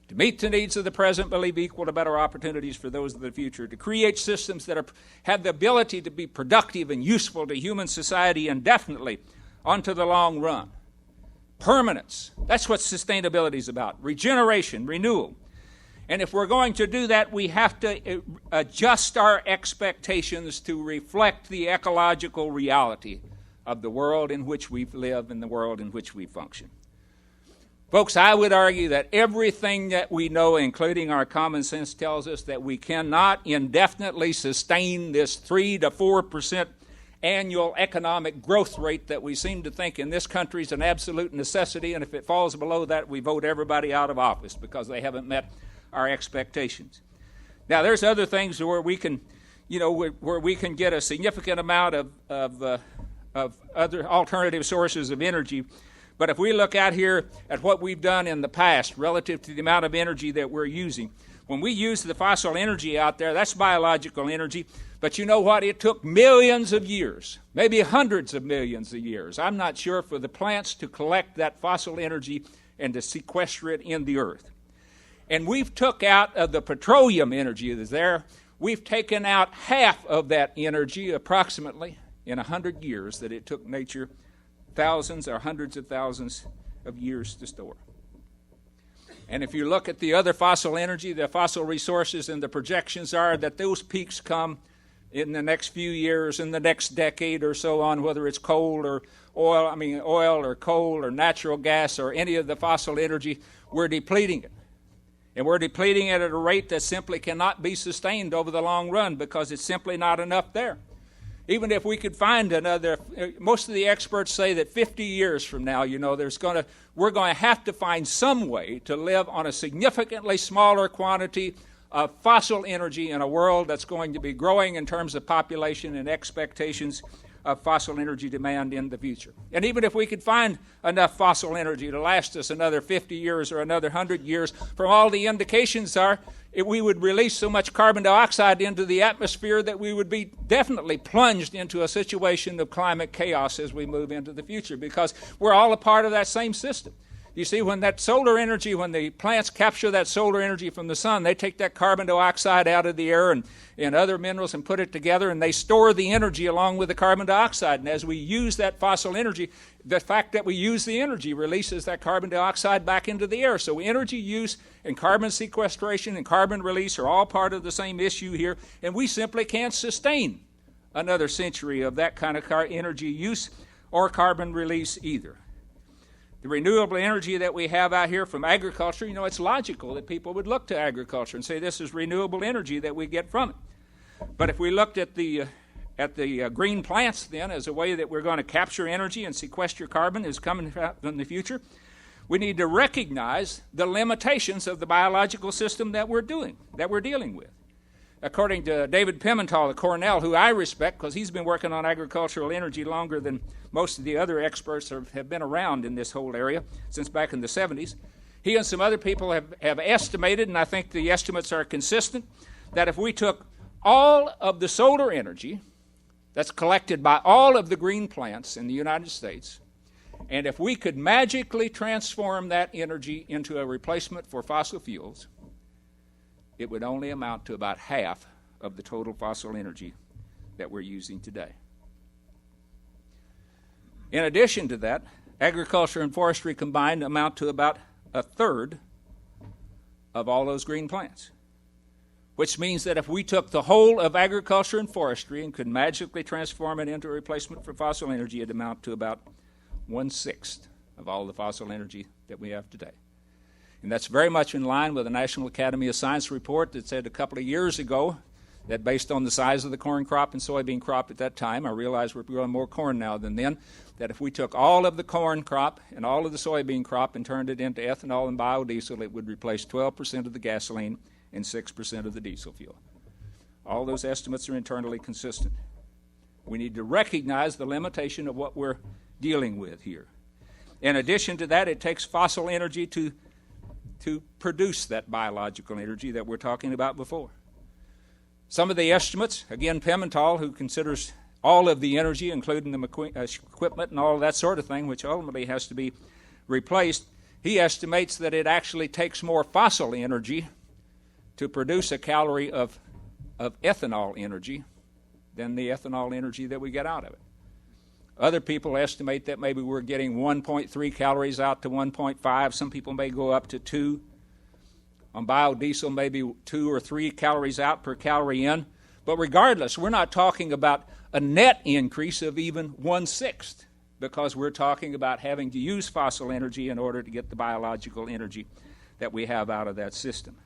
Speaker 3: To meet the needs of the present, but leave equal to better opportunities for those of the future. To create systems that have the ability to be productive and useful to human society indefinitely onto the long run. Permanence. That's what sustainability is about. Regeneration, renewal. And if we're going to do that, we have to adjust our expectations to reflect the ecological reality of the world in which we live and the world in which we function. Folks, I would argue that everything that we know, including our common sense, tells us that we cannot indefinitely sustain this 3 to 4% annual economic growth rate that we seem to think in this country is an absolute necessity, and if it falls below that, we vote everybody out of office because they haven't met our expectations. Now, there's other things where we can, where we can get a significant amount of other alternative sources of energy. But if we look out here at what we've done in the past relative to the amount of energy that we're using, When we use the fossil energy out there, that's biological energy. But you know what? It took millions of years, maybe hundreds of millions of years, I'm not sure, for the plants to collect that fossil energy and to sequester it in the earth. And we've took out of the petroleum energy that's there, we've taken out half of that energy approximately in 100 years that it took nature thousands or hundreds of thousands of years to store. And if you look at the other fossil energy, the fossil resources, and the projections are that those peaks come in the next few years, in the next decade or so on, whether it's coal or oil or coal or natural gas or any of the fossil energy, we're depleting it. And we're depleting it at a rate that simply cannot be sustained over the long run because it's simply not enough there. Even if we could find another, most of the experts say that 50 years from now, we're going to have to find some way to live on a significantly smaller quantity of fossil energy in a world that's going to be growing in terms of population and expectations of fossil energy demand in the future. And even if we could find enough fossil energy to last us another 50 years or another 100 years, from all the indications we would release so much carbon dioxide into the atmosphere that we would be definitely plunged into a situation of climate chaos as we move into the future, because we're all a part of that same system. You see, when that solar energy, when the plants capture that solar energy from the sun, they take that carbon dioxide out of the air and other minerals and put it together, and they store the energy along with the carbon dioxide. And as we use that fossil energy, the fact that we use the energy releases that carbon dioxide back into the air. So energy use and carbon sequestration and carbon release are all part of the same issue here, and we simply can't sustain another century of that kind of energy use or carbon release either. The renewable energy that we have out here from agriculture, it's logical that people would look to agriculture and say this is renewable energy that we get from it. But if we looked at the green plants then as a way that we're going to capture energy and sequester carbon is coming in the future, we need to recognize the limitations of the biological system that we're dealing with. According to David Pimental of Cornell, who I respect because he's been working on agricultural energy longer than most of the other experts have been around in this whole area since back in the 70s, he and some other people have estimated, and I think the estimates are consistent, that if we took all of the solar energy that's collected by all of the green plants in the United States, and if we could magically transform that energy into a replacement for fossil fuels, it would only amount to about half of the total fossil energy that we're using today. In addition to that, agriculture and forestry combined amount to about a third of all those green plants, which means that if we took the whole of agriculture and forestry and could magically transform it into a replacement for fossil energy, it'd amount to about 1/6 of all the fossil energy that we have today. And that's very much in line with the National Academy of Science report that said a couple of years ago that based on the size of the corn crop and soybean crop at that time, I realize we're growing more corn now than then, that if we took all of the corn crop and all of the soybean crop and turned it into ethanol and biodiesel, it would replace 12% of the gasoline and 6% of the diesel fuel. All those estimates are internally consistent. We need to recognize the limitation of what we're dealing with here. In addition to that, it takes fossil energy to produce that biological energy that we're talking about before. Some of the estimates, again, Pimental, who considers all of the energy, including the equipment and all of that sort of thing, which ultimately has to be replaced, he estimates that it actually takes more fossil energy to produce a calorie of ethanol energy than the ethanol energy that we get out of it. Other people estimate that maybe we're getting 1.3 calories out to 1.5. Some people may go up to 2. On biodiesel, maybe 2 or 3 calories out per calorie in. But regardless, we're not talking about a net increase of even 1/6 because we're talking about having to use fossil energy in order to get the biological energy that we have out of that system.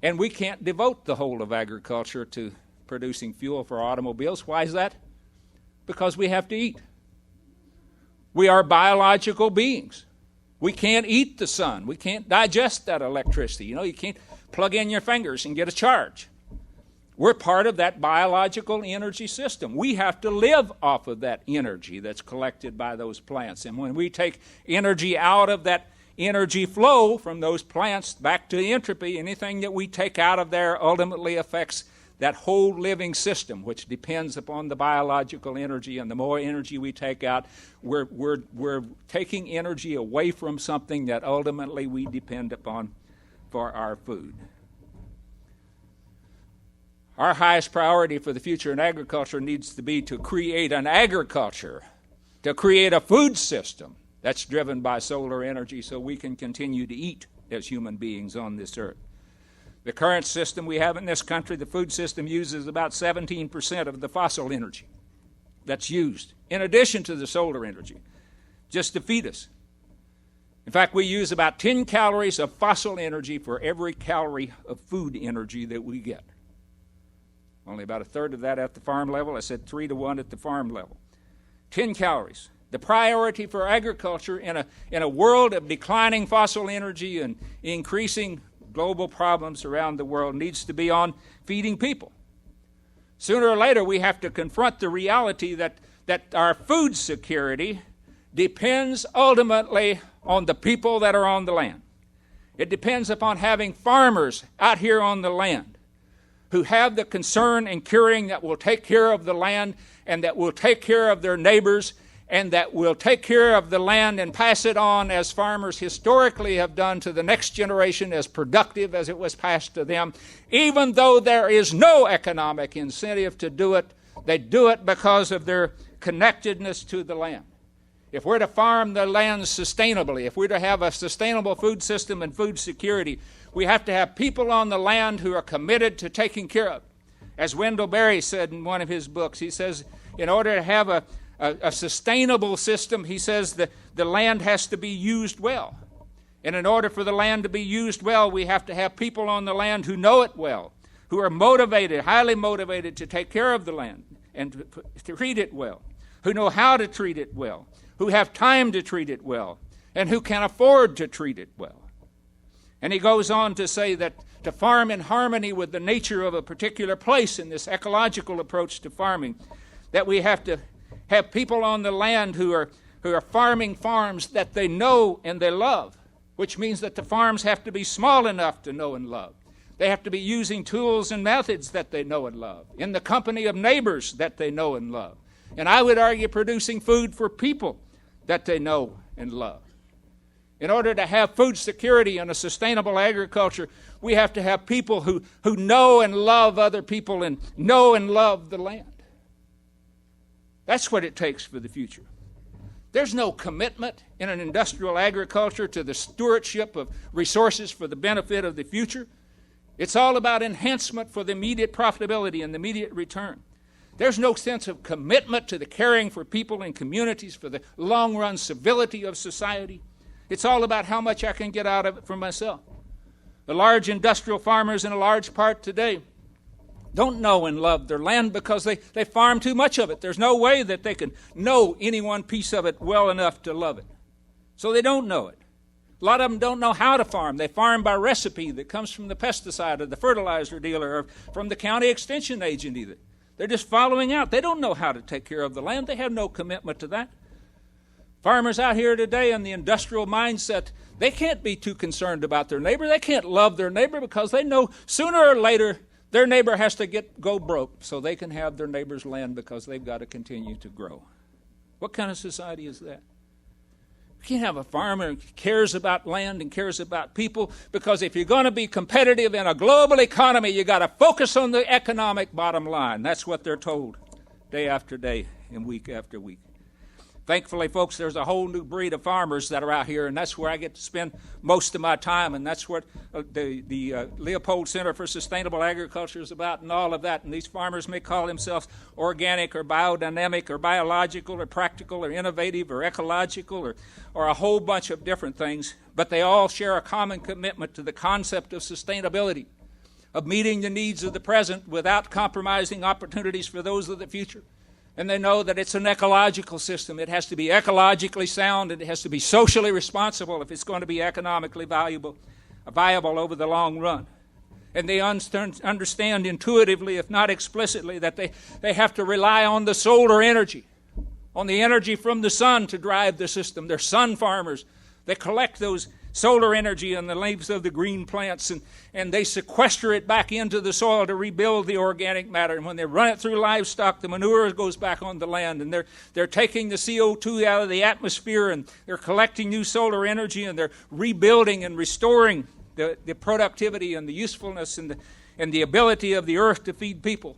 Speaker 3: And we can't devote the whole of agriculture to producing fuel for automobiles. Why is that? Because we have to eat. We are biological beings. We can't eat the sun. We can't digest that electricity. You can't plug in your fingers and get a charge. We're part of that biological energy system. We have to live off of that energy that's collected by those plants. And when we take energy out of that energy flow from those plants back to the entropy. Anything that we take out of there ultimately affects that whole living system, which depends upon the biological energy. And the more energy we take out, we're taking energy away from something that ultimately we depend upon for our food. Our highest priority for the future in agriculture needs to be to create an agriculture, to create a food system that's driven by solar energy so we can continue to eat as human beings on this earth. The current system we have in this country, the food system, uses about 17% of the fossil energy that's used, in addition to the solar energy, just to feed us. In fact, we use about 10 calories of fossil energy for every calorie of food energy that we get. Only about a third of that at the farm level. I said 3 to 1 at the farm level. 10 calories. The priority for agriculture in a world of declining fossil energy and increasing global problems around the world needs to be on feeding people. Sooner or later, we have to confront the reality that our food security depends ultimately on the people that are on the land. It depends upon having farmers out here on the land who have the concern and caring that will take care of the land and that will take care of their neighbors and that will take care of the land and pass it on as farmers historically have done to the next generation, as productive as it was passed to them. Even though there is no economic incentive to do it, they do it because of their connectedness to the land. If we're to farm the land sustainably, if we're to have a sustainable food system and food security, we have to have people on the land who are committed to taking care of it. As Wendell Berry said in one of his books, he says, in order to have a sustainable system, he says that the land has to be used well. And in order for the land to be used well, we have to have people on the land who know it well, who are motivated, highly motivated to take care of the land and to treat it well, who know how to treat it well, who have time to treat it well, and who can afford to treat it well. And he goes on to say that to farm in harmony with the nature of a particular place in this ecological approach to farming, that we have to have people on the land who are farming farms that they know and they love, which means that the farms have to be small enough to know and love. They have to be using tools and methods that they know and love, in the company of neighbors that they know and love. And I would argue producing food for people that they know and love. In order to have food security and a sustainable agriculture, we have to have people who know and love other people and know and love the land. That's what it takes for the future. There's no commitment in an industrial agriculture to the stewardship of resources for the benefit of the future. It's all about enhancement for the immediate profitability and the immediate return. There's no sense of commitment to the caring for people and communities, for the long-run civility of society. It's all about how much I can get out of it for myself. The large industrial farmers in a large part today don't know and love their land because they farm too much of it. There's no way that they can know any one piece of it well enough to love it. So they don't know it. A lot of them don't know how to farm. They farm by recipe that comes from the pesticide or the fertilizer dealer or from the county extension agent either. They're just following out. They don't know how to take care of the land. They have no commitment to that. Farmers out here today in the industrial mindset, they can't be too concerned about their neighbor. They can't love their neighbor because they know sooner or later their neighbor has to go broke so they can have their neighbor's land because they've got to continue to grow. What kind of society is that? You can't have a farmer who cares about land and cares about people, because if you're going to be competitive in a global economy, you got to focus on the economic bottom line. That's what they're told day after day and week after week. Thankfully, folks, there's a whole new breed of farmers that are out here, and that's where I get to spend most of my time, and that's what the Leopold Center for Sustainable Agriculture is about and all of that. And these farmers may call themselves organic or biodynamic or biological or practical or innovative or ecological or a whole bunch of different things, but they all share a common commitment to the concept of sustainability, of meeting the needs of the present without compromising opportunities for those of the future. And they know that it's an ecological system. It has to be ecologically sound, and it has to be socially responsible if it's going to be economically viable over the long run. And they understand intuitively, if not explicitly, that they have to rely on the solar energy, on the energy from the sun to drive the system. They're sun farmers. They collect those solar energy in the leaves of the green plants, and they sequester it back into the soil to rebuild the organic matter. And when they run it through livestock, the manure goes back on the land, and they're taking the CO2 out of the atmosphere, and they're collecting new solar energy, and they're rebuilding and restoring the productivity and the usefulness and the ability of the earth to feed people.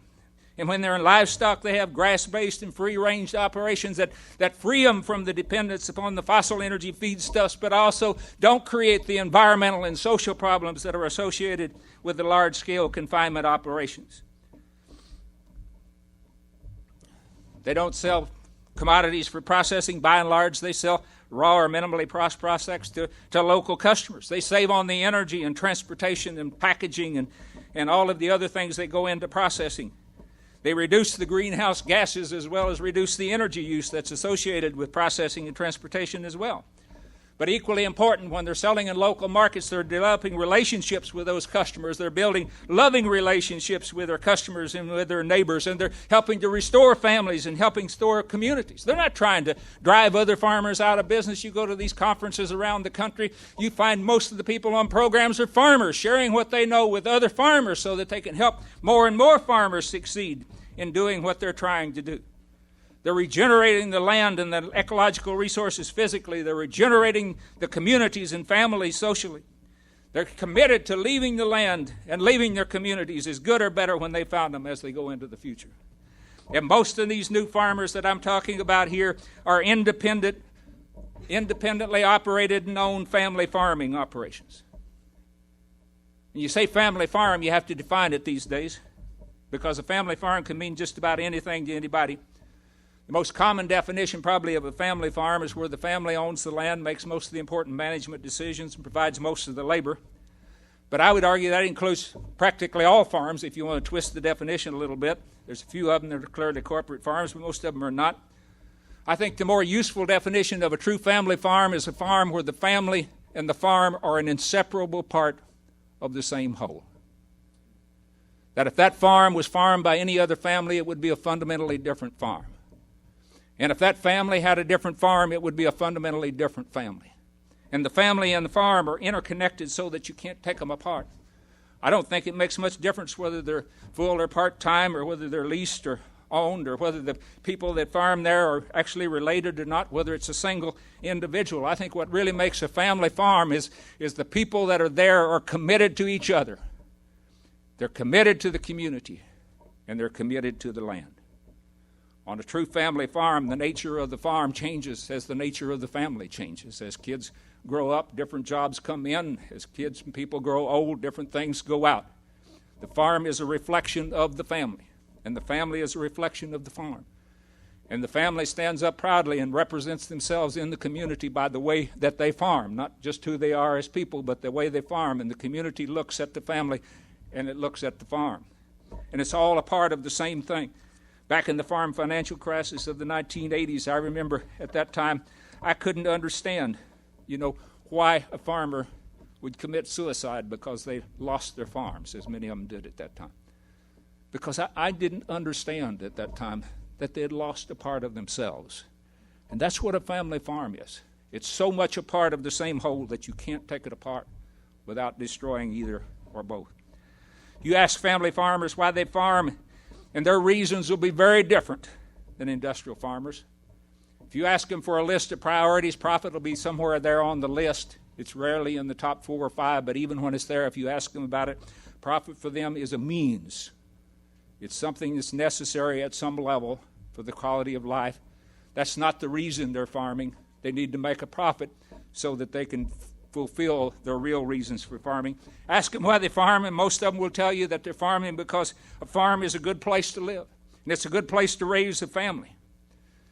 Speaker 3: And when they're in livestock, they have grass-based and free-range operations that free them from the dependence upon the fossil energy feedstuffs, but also don't create the environmental and social problems that are associated with the large-scale confinement operations. They don't sell commodities for processing. By and large, they sell raw or minimally processed to local customers. They save on the energy and transportation and packaging and all of the other things that go into processing. They reduce the greenhouse gases as well as reduce the energy use that's associated with processing and transportation as well. But equally important, when they're selling in local markets, they're developing relationships with those customers. They're building loving relationships with their customers and with their neighbors, and they're helping to restore families and helping restore communities. They're not trying to drive other farmers out of business. You go to these conferences around the country, you find most of the people on programs are farmers, sharing what they know with other farmers so that they can help more and more farmers succeed in doing what they're trying to do. They're regenerating the land and the ecological resources physically. They're regenerating the communities and families socially. They're committed to leaving the land and leaving their communities as good or better when they found them as they go into the future. And most of these new farmers that I'm talking about here are independently operated and owned family farming operations. When you say family farm, you have to define it these days, because a family farm can mean just about anything to anybody. The most common definition probably of a family farm is where the family owns the land, makes most of the important management decisions, and provides most of the labor. But I would argue that includes practically all farms if you want to twist the definition a little bit. There's a few of them that are clearly corporate farms, but most of them are not. I think the more useful definition of a true family farm is a farm where the family and the farm are an inseparable part of the same whole. That if that farm was farmed by any other family, it would be a fundamentally different farm. And if that family had a different farm, it would be a fundamentally different family. And the family and the farm are interconnected so that you can't take them apart. I don't think it makes much difference whether they're full or part-time, or whether they're leased or owned, or whether the people that farm there are actually related or not, whether it's a single individual. I think what really makes a family farm is the people that are there are committed to each other. They're committed to the community, and they're committed to the land. On a true family farm, the nature of the farm changes as the nature of the family changes. As kids grow up, different jobs come in. As kids and people grow old, different things go out. The farm is a reflection of the family, and the family is a reflection of the farm. And the family stands up proudly and represents themselves in the community by the way that they farm, not just who they are as people, but the way they farm. And the community looks at the family, and it looks at the farm. And it's all a part of the same thing. Back in the farm financial crisis of the 1980s, I remember at that time I couldn't understand, why a farmer would commit suicide because they lost their farms, as many of them did at that time. Because I didn't understand at that time that they had lost a part of themselves. And that's what a family farm is. It's so much a part of the same whole that you can't take it apart without destroying either or both. You ask family farmers why they farm, and their reasons will be very different than industrial farmers. If you ask them for a list of priorities, profit will be somewhere there on the list. It's rarely in the top 4 or 5, but even when it's there, if you ask them about it, profit for them is a means. It's something that's necessary at some level for the quality of life. That's not the reason they're farming. They need to make a profit so that they can fulfill their real reasons for farming. Ask them why they farm, and most of them will tell you that they're farming because a farm is a good place to live, and it's a good place to raise a family.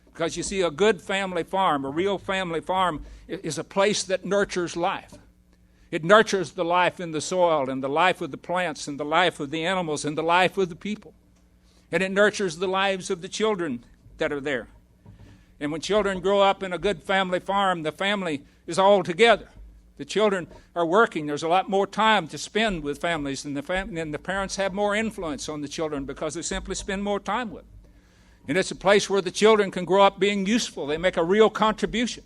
Speaker 3: Because you see, a good family farm, a real family farm, is a place that nurtures life. It nurtures the life in the soil, and the life of the plants, and the life of the animals, and the life of the people. And it nurtures the lives of the children that are there. And when children grow up in a good family farm, the family is all together. The children are working. There's a lot more time to spend with families, and the parents have more influence on the children because they simply spend more time with them. And it's a place where the children can grow up being useful. They make a real contribution.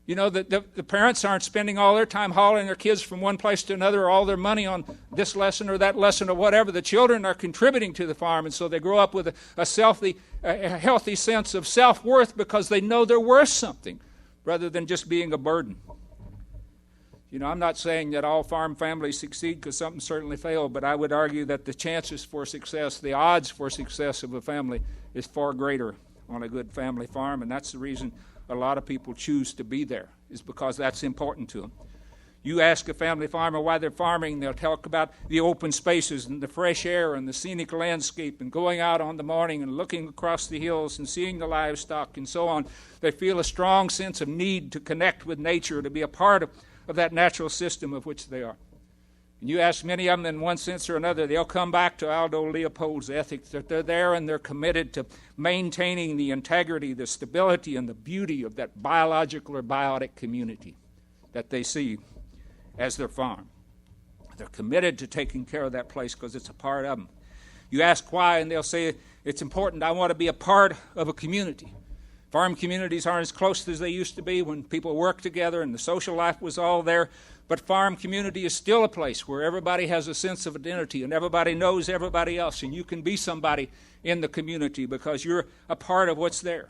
Speaker 3: You know, the parents aren't spending all their time hauling their kids from one place to another, or all their money on this lesson or that lesson or whatever. The children are contributing to the farm, and so they grow up with a healthy sense of self-worth because they know they're worth something rather than just being a burden. You know, I'm not saying that all farm families succeed, because some certainly fail, but I would argue that the chances for success, the odds for success of a family is far greater on a good family farm, and that's the reason a lot of people choose to be there, is because that's important to them. You ask a family farmer why they're farming, they'll talk about the open spaces and the fresh air and the scenic landscape and going out on the morning and looking across the hills and seeing the livestock and so on. They feel a strong sense of need to connect with nature, to be a part of that natural system of which they are. And you ask many of them, in one sense or another, they'll come back to Aldo Leopold's ethics, that they're there and they're committed to maintaining the integrity, the stability, and the beauty of that biological or biotic community that they see as their farm. They're committed to taking care of that place because it's a part of them. You ask why, and they'll say, it's important, I want to be a part of a community. Farm communities aren't as close as they used to be when people worked together and the social life was all there. But farm community is still a place where everybody has a sense of identity and everybody knows everybody else, and you can be somebody in the community because you're a part of what's there.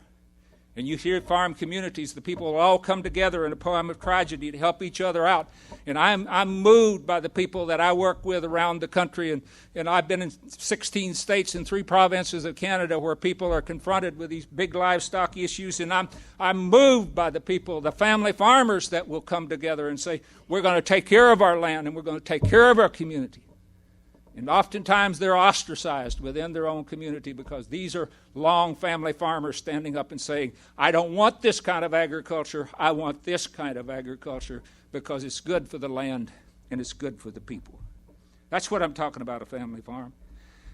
Speaker 3: And you hear farm communities, the people will all come together in a time of tragedy to help each other out. And I'm moved by the people that I work with around the country. And I've been in 16 states and 3 provinces of Canada where people are confronted with these big livestock issues. And I'm moved by the people, the family farmers that will come together and say, we're going to take care of our land and we're going to take care of our community. And oftentimes they're ostracized within their own community because these are long family farmers standing up and saying, I don't want this kind of agriculture, I want this kind of agriculture because it's good for the land and it's good for the people. That's what I'm talking about, a family farm.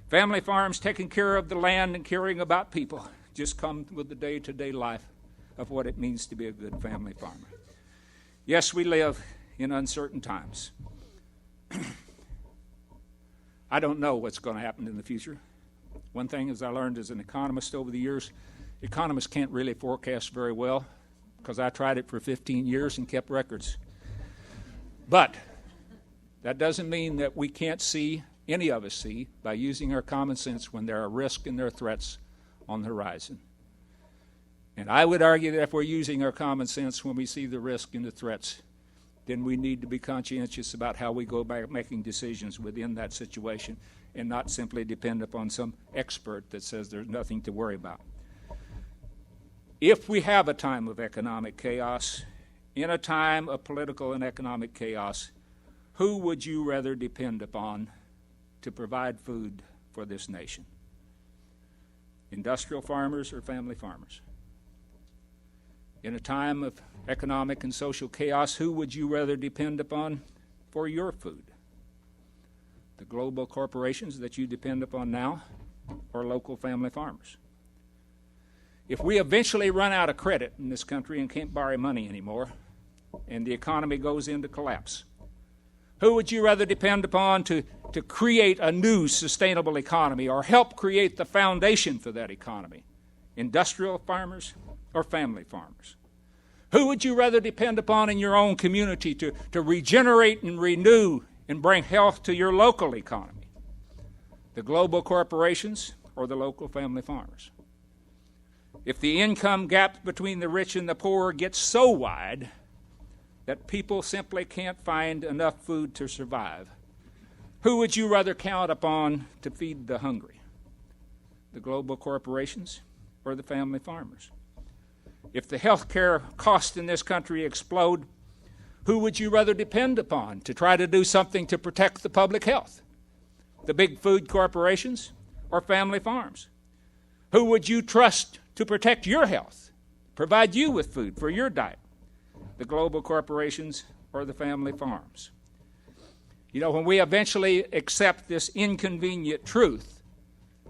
Speaker 3: Family farms taking care of the land and caring about people just come with the day-to-day life of what it means to be a good family farmer. Yes, we live in uncertain times. I don't know what's going to happen in the future. One thing, as I learned as an economist over the years, economists can't really forecast very well because I tried it for 15 years and kept records. But that doesn't mean that we can't see, any of us see, by using our common sense when there are risks and there are threats on the horizon. And I would argue that if we're using our common sense when we see the risk and the threats, then we need to be conscientious about how we go about making decisions within that situation and not simply depend upon some expert that says there's nothing to worry about. If we have a time of economic chaos, in a time of political and economic chaos, who would you rather depend upon to provide food for this nation? Industrial farmers or family farmers? In a time of economic and social chaos, who would you rather depend upon for your food? The global corporations that you depend upon now, or local family farmers? If we eventually run out of credit in this country and can't borrow money anymore, and the economy goes into collapse, who would you rather depend upon to create a new sustainable economy or help create the foundation for that economy? Industrial farmers or family farmers? Who would you rather depend upon in your own community to regenerate and renew and bring health to your local economy? The global corporations or the local family farmers? If the income gap between the rich and the poor gets so wide that people simply can't find enough food to survive, who would you rather count upon to feed the hungry? The global corporations or the family farmers? If the health care costs in this country explode, who would you rather depend upon to try to do something to protect the public health? The big food corporations or family farms? Who would you trust to protect your health, provide you with food for your diet? The global corporations or the family farms? You know, when we eventually accept this inconvenient truth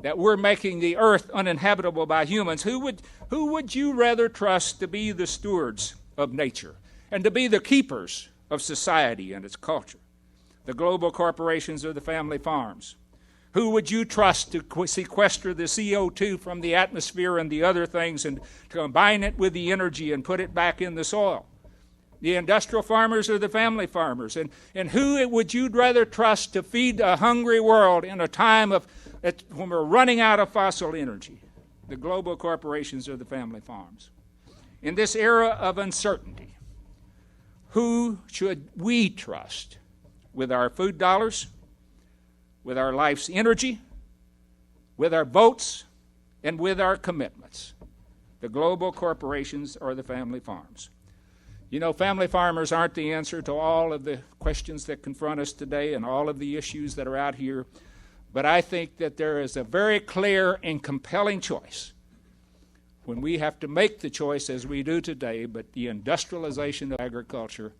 Speaker 3: that we're making the earth uninhabitable by humans, who would you rather trust to be the stewards of nature and to be the keepers of society and its culture? The global corporations or the family farms? Who would you trust to sequester the CO2 from the atmosphere and the other things and to combine it with the energy and put it back in the soil? The industrial farmers or the family farmers? And who would you rather trust to feed a hungry world in a time when we're running out of fossil energy? The global corporations or the family farms? In this era of uncertainty, who should we trust with our food dollars, with our life's energy, with our votes, and with our commitments? The global corporations or the family farms? You know, family farmers aren't the answer to all of the questions that confront us today and all of the issues that are out here, but I think that there is a very clear and compelling choice when we have to make the choice as we do today, but the industrialization of agriculture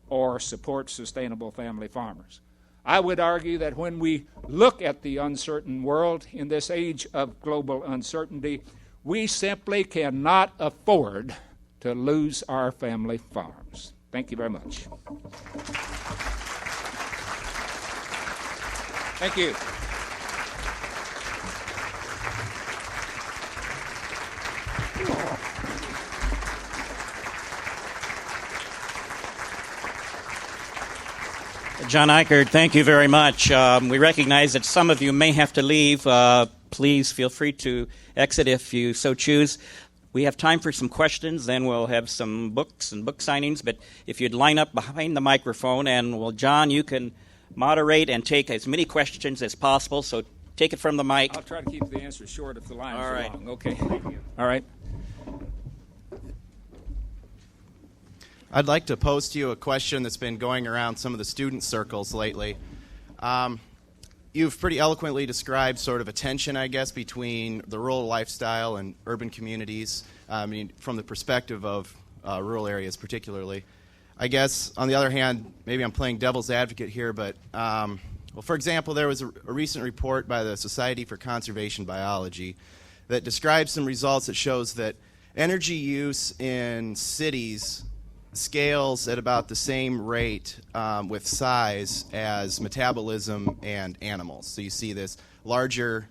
Speaker 3: or support sustainable family farmers. I would argue that when we look at the uncertain world in this age of global uncertainty, we simply cannot afford to lose our family farms. Thank you very much. Thank you.
Speaker 2: John Eichert, thank you very much. We recognize that some of you may have to leave. Please feel free to exit if you so choose. We have time for some questions, then we'll have some books and book signings. But if you'd line up behind the microphone, and, well, John, you can moderate and take as many questions as possible, so take it from the mic.
Speaker 3: I'll try to keep the answers short if the line's
Speaker 2: All right.
Speaker 3: long. Okay. All right.
Speaker 4: I'd like to pose to you a question that's been going around some of the student circles lately. You've pretty eloquently described sort of a tension, I guess, between the rural lifestyle and urban communities, from the perspective of rural areas particularly. I guess, on the other hand, maybe I'm playing devil's advocate here, but, for example, there was a recent report by the Society for Conservation Biology that describes some results that shows that energy use in cities scales at about the same rate with size as metabolism and animals. So you see this larger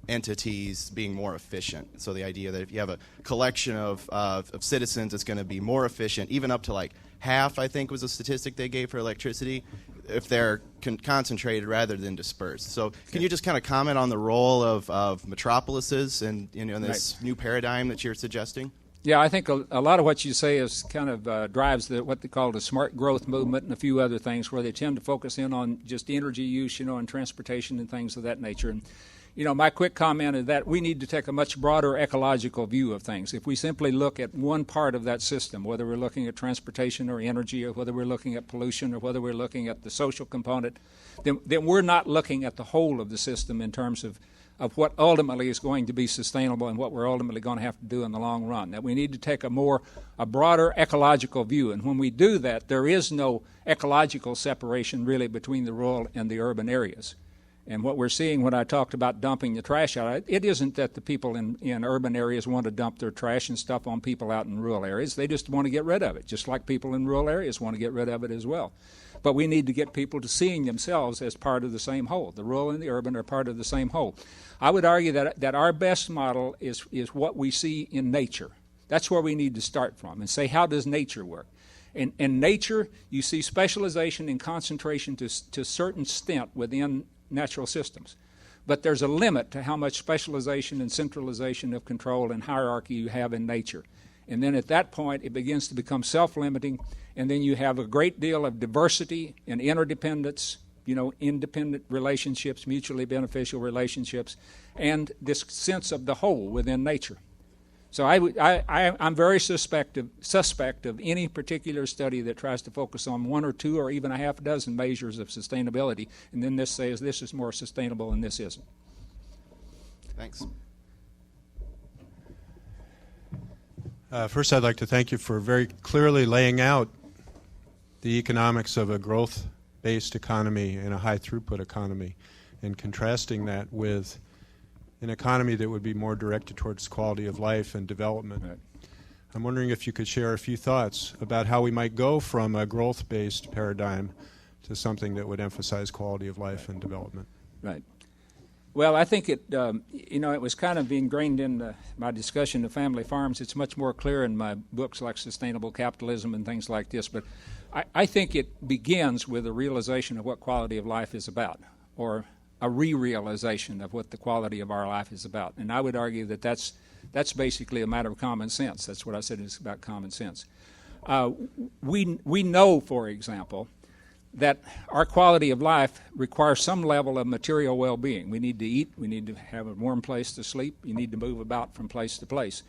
Speaker 4: entities being more efficient. So the idea that if you have a collection of citizens, it's going to be more efficient, even up to like half, I think was a statistic they gave for electricity, if they're concentrated rather than dispersed. So can you just kind of comment on the role of metropolises and in this new paradigm that you're suggesting?
Speaker 3: Yeah, I think a lot of what you say is kind of drives what they call the smart growth movement and a few other things where they tend to focus in on just energy use, and transportation and things of that nature. And, my quick comment is that we need to take a much broader ecological view of things. If we simply look at one part of that system, whether we're looking at transportation or energy or whether we're looking at pollution or whether we're looking at the social component, then we're not looking at the whole of the system in terms of what ultimately is going to be sustainable and what we're ultimately going to have to do in the long run. That we need to take a broader ecological view. And when we do that, there is no ecological separation really between the rural and the urban areas. And what we're seeing when I talked about dumping the trash out, it isn't that the people in urban areas want to dump their trash and stuff on people out in rural areas. They just want to get rid of it, just like people in rural areas want to get rid of it as well. But we need to get people to seeing themselves as part of the same whole. The rural and the urban are part of the same whole. I would argue that our best model is what we see in nature. That's where we need to start from and say, how does nature work? In nature, you see specialization and concentration to a certain extent within natural systems. But there's a limit to how much specialization and centralization of control and hierarchy you have in nature. And then at that point, it begins to become self-limiting, and then you have a great deal of diversity and interdependence, independent relationships, mutually beneficial relationships, and this sense of the whole within nature. So I'm very suspect of any particular study that tries to focus on one or two or even a half dozen measures of sustainability, and then this says this is more sustainable and this isn't.
Speaker 4: Thanks.
Speaker 5: First, I'd like to thank you for very clearly laying out the economics of a growth-based economy and a high-throughput economy and contrasting that with an economy that would be more directed towards quality of life and development.
Speaker 3: Right.
Speaker 5: I'm wondering if you could share a few thoughts about how we might go from a growth-based paradigm to something that would emphasize quality of life and development.
Speaker 3: Right. Well, I think it was kind of ingrained in my discussion of family farms. It's much more clear in my books like Sustainable Capitalism and things like this. But I think it begins with a realization of what quality of life is about, or a re-realization of what the quality of our life is about. And I would argue that that's basically a matter of common sense. That's what I said, is about common sense. We know, for example, that our quality of life requires some level of material well-being. We need to eat, we need to have a warm place to sleep, you need to move about from place to place.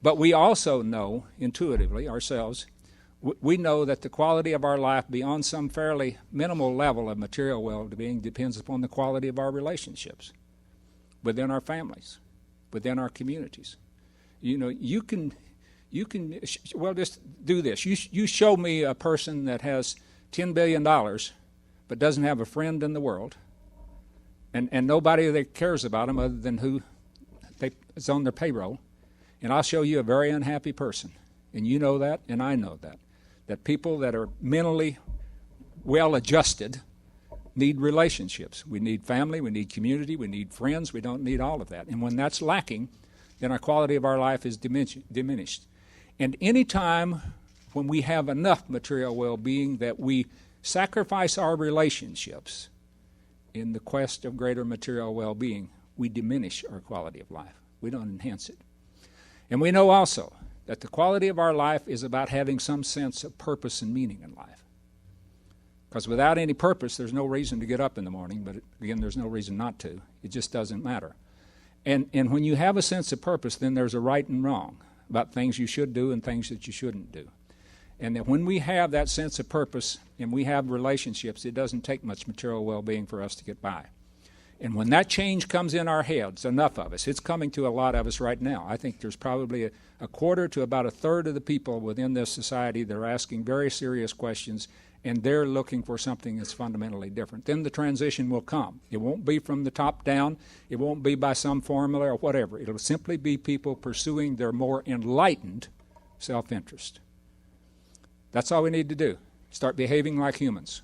Speaker 3: But we also know, intuitively, ourselves, we know that the quality of our life beyond some fairly minimal level of material well-being depends upon the quality of our relationships within our families, within our communities. You can just do this. You show me a person that has $10 billion but doesn't have a friend in the world, and nobody that cares about them other than who is on their payroll, and I'll show you a very unhappy person. And you know that, and I know that people that are mentally well-adjusted need relationships. We need family, we need community, we need friends. We don't need all of that. And when that's lacking, then our quality of our life is diminished. And any time when we have enough material well-being that we sacrifice our relationships in the quest of greater material well-being, we diminish our quality of life. We don't enhance it. And we know also that the quality of our life is about having some sense of purpose and meaning in life. Because without any purpose, there's no reason to get up in the morning, but again, there's no reason not to. It just doesn't matter. And when you have a sense of purpose, then there's a right and wrong about things you should do and things that you shouldn't do. And that when we have that sense of purpose and we have relationships, it doesn't take much material well-being for us to get by. And when that change comes in our heads, enough of us, it's coming to a lot of us right now. I think there's probably a quarter to about a third of the people within this society that are asking very serious questions, and they're looking for something that's fundamentally different. Then the transition will come. It won't be from the top down. It won't be by some formula or whatever. It'll simply be people pursuing their more enlightened self-interest. That's all we need to do. Start behaving like humans.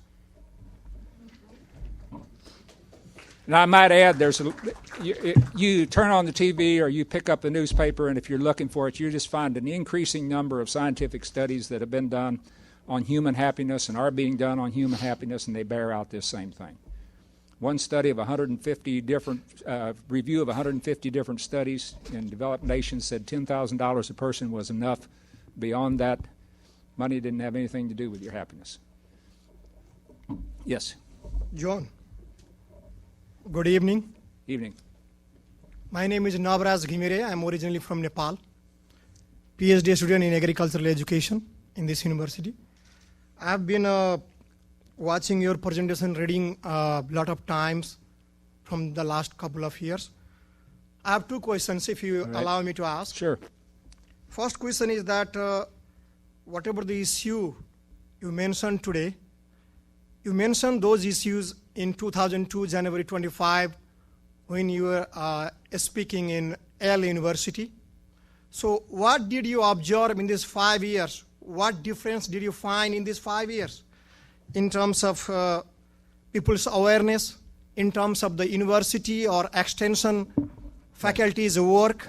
Speaker 3: And I might add, you turn on the TV or you pick up a newspaper, and if you're looking for it, you just find an increasing number of scientific studies that have been done on human happiness and are being done on human happiness, and they bear out this same thing. One study of 150 different, review of 150 different studies in developed nations said $10,000 a person was enough. Beyond that, money didn't have anything to do with your happiness. Yes?
Speaker 6: John, good evening.
Speaker 3: Evening.
Speaker 6: My name is Navraz Ghimire. I'm originally from Nepal. PhD student in agricultural education in this university. I've been watching your presentation, reading a lot of times from the last couple of years. I have two questions, if you allow me to ask.
Speaker 3: Sure.
Speaker 6: First question is that whatever the issue you mentioned today, you mentioned those issues in 2002, January 25, when you were speaking in Yale University. So what did you observe in these 5 years? What difference did you find in these 5 years in terms of people's awareness, in terms of the university or extension faculty's work?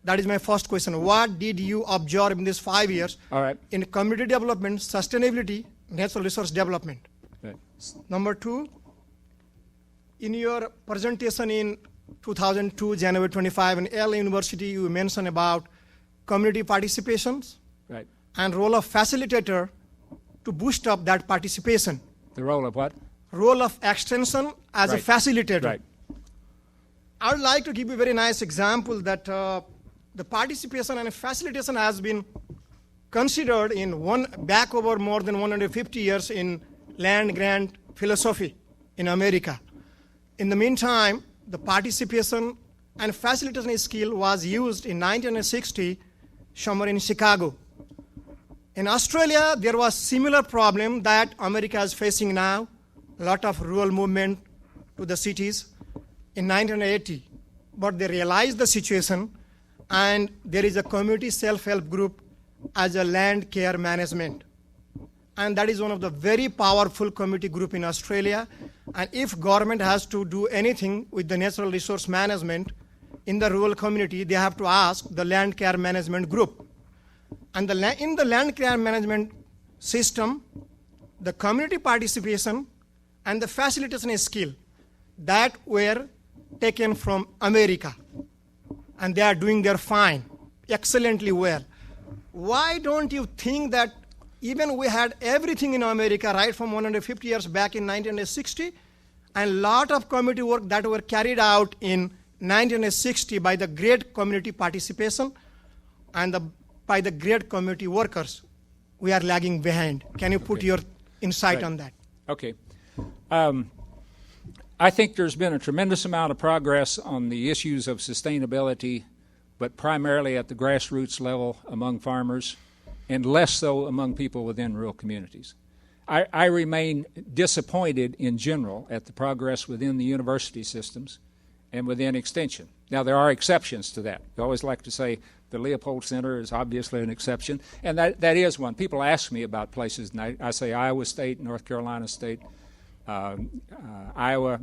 Speaker 6: That is my first question. What did you observe in these 5 years in community development, sustainability, natural resource development?
Speaker 3: Right.
Speaker 6: Number two, in your presentation in 2002, January 25, in Yale University, you mentioned about community participations and role of facilitator to boost up that participation.
Speaker 3: The role of what?
Speaker 6: Role of extension as a facilitator.
Speaker 3: Right.
Speaker 6: I would like to give you a very nice example that the participation and facilitation has been considered in back over more than 150 years in land grant philosophy in America. In the meantime, the participation and facilitation skill was used in 1960 somewhere in Chicago. In Australia, there was similar problem that America is facing now, a lot of rural movement to the cities in 1980. But they realized the situation, and there is a community self-help group as a land care management. and that is one of the very powerful community group in Australia. And if government has to do anything with the natural resource management in the rural community, they have to ask the land care management group. And in the land care management system, the community participation and the facilitation skill that were taken from America, and they are doing their fine, excellently well. Why don't you think that even we had everything in America right from 150 years back in 1960, and a lot of community work that were carried out in 1960 by the great community participation and by the great community workers, we are lagging behind. Can you put your insight on that?
Speaker 3: Okay. I think there's been a tremendous amount of progress on the issues of sustainability, but primarily at the grassroots level among farmers, and less so among people within rural communities. I remain disappointed in general at the progress within the university systems and within extension. Now, there are exceptions to that. We always like to say the Leopold Center is obviously an exception, and that is one. People ask me about places, and I say Iowa State, North Carolina State, Iowa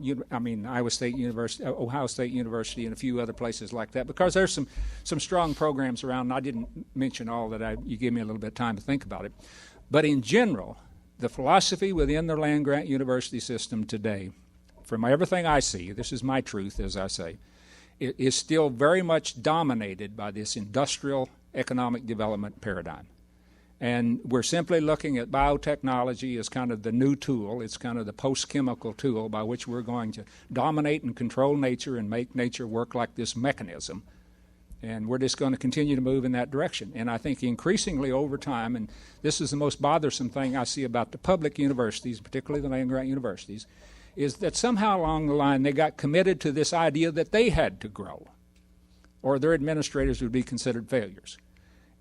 Speaker 3: State University, Ohio State University, and a few other places like that, because there's some strong programs around, and I didn't mention all that. You gave me a little bit of time to think about it. But in general, the philosophy within the land-grant university system today, from everything I see, this is my truth, as I say, it is still very much dominated by this industrial economic development paradigm. And we're simply looking at biotechnology as kind of the new tool. It's kind of the post-chemical tool by which we're going to dominate and control nature and make nature work like this mechanism. And we're just going to continue to move in that direction. And I think increasingly over time, and this is the most bothersome thing I see about the public universities, particularly the land-grant universities, is that somehow along the line they got committed to this idea that they had to grow, or their administrators would be considered failures.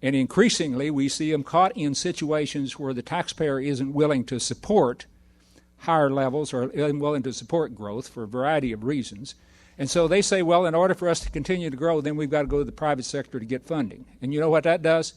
Speaker 3: And increasingly, we see them caught in situations where the taxpayer isn't willing to support higher levels or isn't willing to support growth for a variety of reasons. And so they say, well, in order for us to continue to grow, then we've got to go to the private sector to get funding. And you know what that does?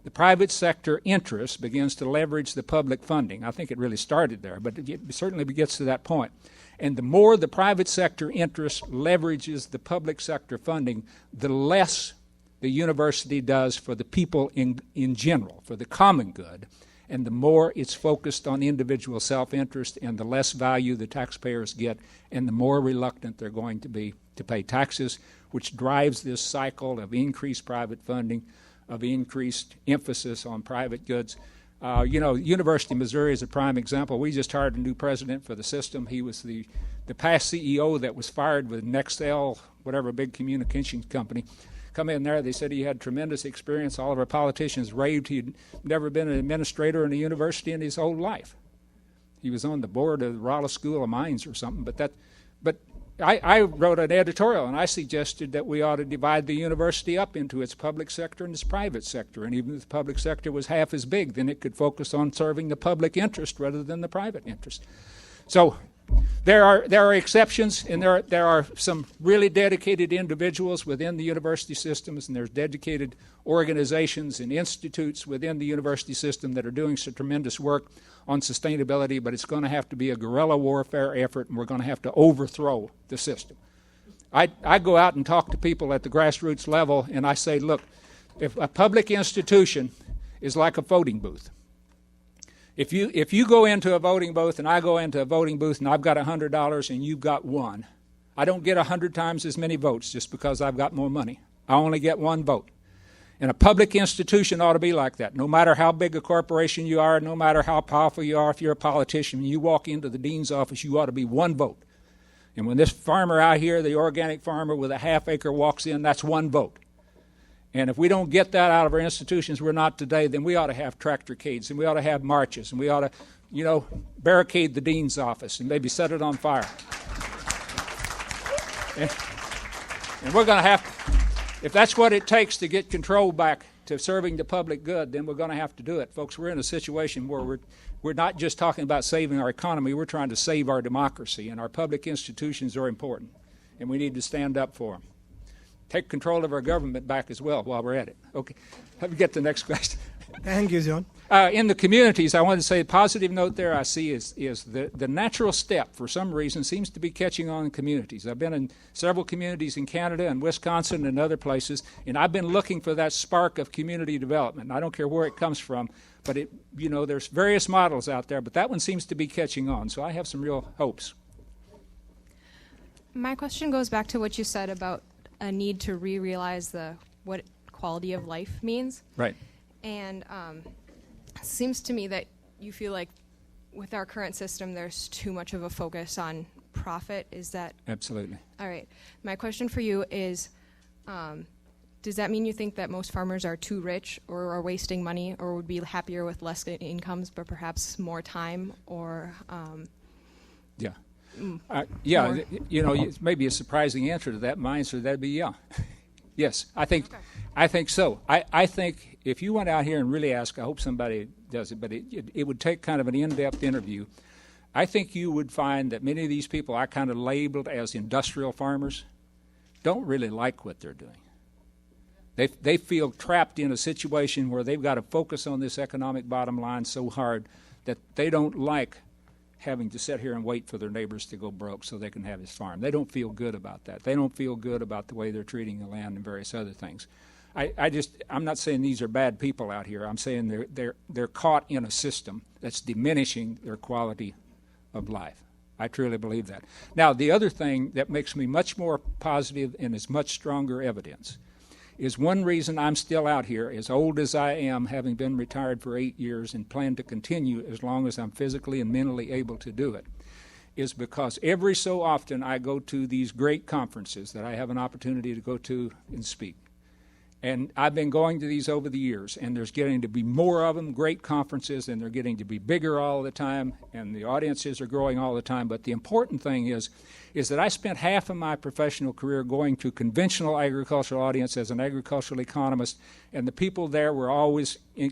Speaker 3: The private sector interest begins to leverage the public funding. I think it really started there, but it certainly gets to that point. And the more the private sector interest leverages the public sector funding, the less the university does for the people in general, for the common good, and the more it's focused on individual self-interest, and the less value the taxpayers get, and the more reluctant they're going to be to pay taxes, which drives this cycle of increased private funding, of increased emphasis on private goods. University of Missouri is a prime example. We just hired a new president for the system. He was the past CEO that was fired with Nextel, whatever big communications company. Come in there, they said he had tremendous experience. All of our politicians raved. He'd never been an administrator in a university in his whole life. He was on the board of the Rolla School of Mines or something. But I wrote an editorial, and I suggested that we ought to divide the university up into its public sector and its private sector. And even if the public sector was half as big, then it could focus on serving the public interest rather than the private interest. So there are exceptions, and there are some really dedicated individuals within the university systems, and there's dedicated organizations and institutes within the university system that are doing some tremendous work on sustainability, but it's going to have to be a guerrilla warfare effort, and we're going to have to overthrow the system. I go out and talk to people at the grassroots level, and I say, look, if a public institution is like a voting booth, if you go into a voting booth and I go into a voting booth and I've got $100 and you've got one, I don't get 100 times as many votes just because I've got more money. I only get one vote. And a public institution ought to be like that. No matter how big a corporation you are, no matter how powerful you are, if you're a politician, when you walk into the dean's office, you ought to be one vote. And when this farmer out here, the organic farmer with a half acre walks in, that's one vote. And if we don't get that out of our institutions, we're not today, then we ought to have tractorcades, and we ought to have marches, and we ought to, barricade the dean's office and maybe set it on fire. And we're going to have, if that's what it takes to get control back to serving the public good, then we're going to have to do it. Folks, we're in a situation where we're not just talking about saving our economy, we're trying to save our democracy, and our public institutions are important, and we need to stand up for them. Take control of our government back as well while we're at it. Okay, let me get to the next question.
Speaker 6: Thank you, John.
Speaker 3: In the communities, I want to say a positive note there I see is the natural step, for some reason, seems to be catching on in communities. I've been in several communities in Canada and Wisconsin and other places, and I've been looking for that spark of community development. I don't care where it comes from, but there's various models out there, but that one seems to be catching on, so I have some real hopes.
Speaker 7: My question goes back to what you said about a need to realize what quality of life means.
Speaker 3: Right.
Speaker 7: And it seems to me that you feel like with our current system, there's too much of a focus on profit. Is that?
Speaker 3: Absolutely.
Speaker 7: All right. My question for you is, does that mean you think that most farmers are too rich or are wasting money or would be happier with less incomes but perhaps more time or
Speaker 3: Yeah.
Speaker 7: more?
Speaker 3: It may be a surprising answer to that. My answer to that would be yeah. Yes, I think so. I think if you went out here and really asked, I hope somebody does it, but it would take kind of an in-depth interview. I think you would find that many of these people I kind of labeled as industrial farmers don't really like what they're doing. They feel trapped in a situation where they've got to focus on this economic bottom line so hard that they don't like having to sit here and wait for their neighbors to go broke so they can have his farm. They don't feel good about that. They don't feel good about the way they're treating the land and various other things. I'm not saying these are bad people out here. I'm saying they're caught in a system that's diminishing their quality of life. I truly believe that. Now, the other thing that makes me much more positive and is much stronger evidence is one reason I'm still out here, as old as I am, having been retired for 8 years and plan to continue as long as I'm physically and mentally able to do it, is because every so often I go to these great conferences that I have an opportunity to go to and speak. And I've been going to these over the years, and there's getting to be more of them, great conferences, and they're getting to be bigger all the time, and the audiences are growing all the time. But the important thing is that I spent half of my professional career going to conventional agricultural audience as an agricultural economist, and the people there were always in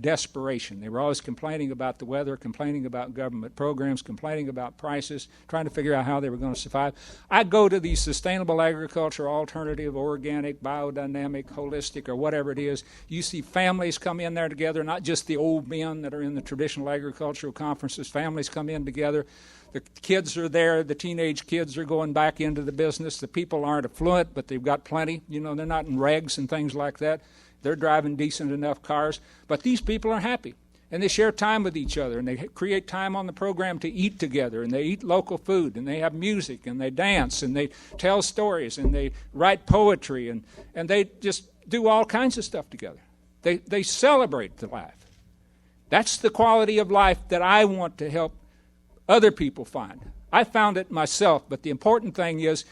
Speaker 3: desperation. They were always complaining about the weather, complaining about government programs, complaining about prices, trying to figure out how they were going to survive. I go to these sustainable agriculture, alternative, organic, biodynamic, holistic, or whatever it is. You see families come in there together, not just the old men that are in the traditional agricultural conferences. Families come in together. The kids are there. The teenage kids are going back into the business. The people aren't affluent, but they've got plenty. They're not in regs and things like that. They're driving decent enough cars. But these people are happy, and they share time with each other, and they create time on the program to eat together, and they eat local food, and they have music, and they dance, and they tell stories, and they write poetry, and they just do all kinds of stuff together. They celebrate the life. That's the quality of life that I want to help other people find. I found it myself, but the important thing is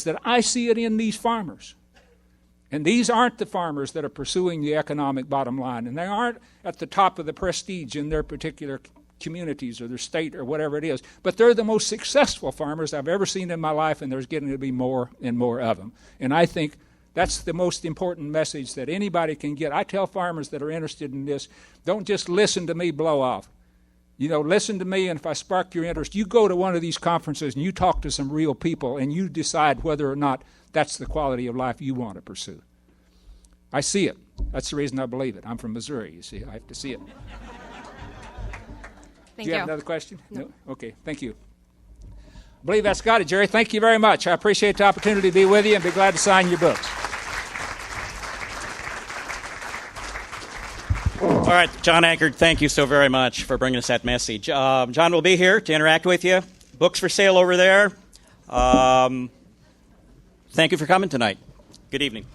Speaker 3: that I see it in these farmers. And these aren't the farmers that are pursuing the economic bottom line, and they aren't at the top of the prestige in their particular communities or their state or whatever it is, but they're the most successful farmers I've ever seen in my life, and there's getting to be more and more of them. And I think that's the most important message that anybody can get. I tell farmers that are interested in this, don't just listen to me blow off. Listen to me, and if I spark your interest, you go to one of these conferences and you talk to some real people and you decide whether or not that's the quality of life you want to pursue. I see it. That's the reason I believe it. I'm from Missouri, you see. I have to see it.
Speaker 7: Thank
Speaker 3: Do
Speaker 7: you.
Speaker 3: you have another question? No? Okay, thank you. I believe that's got it, Jerry. Thank you very much. I appreciate the opportunity to be with you and be glad to sign your books.
Speaker 2: All right, John Eckert, thank you so very much for bringing us that message. John will be here to interact with you. Books for sale over there. Thank you for coming tonight. Good evening.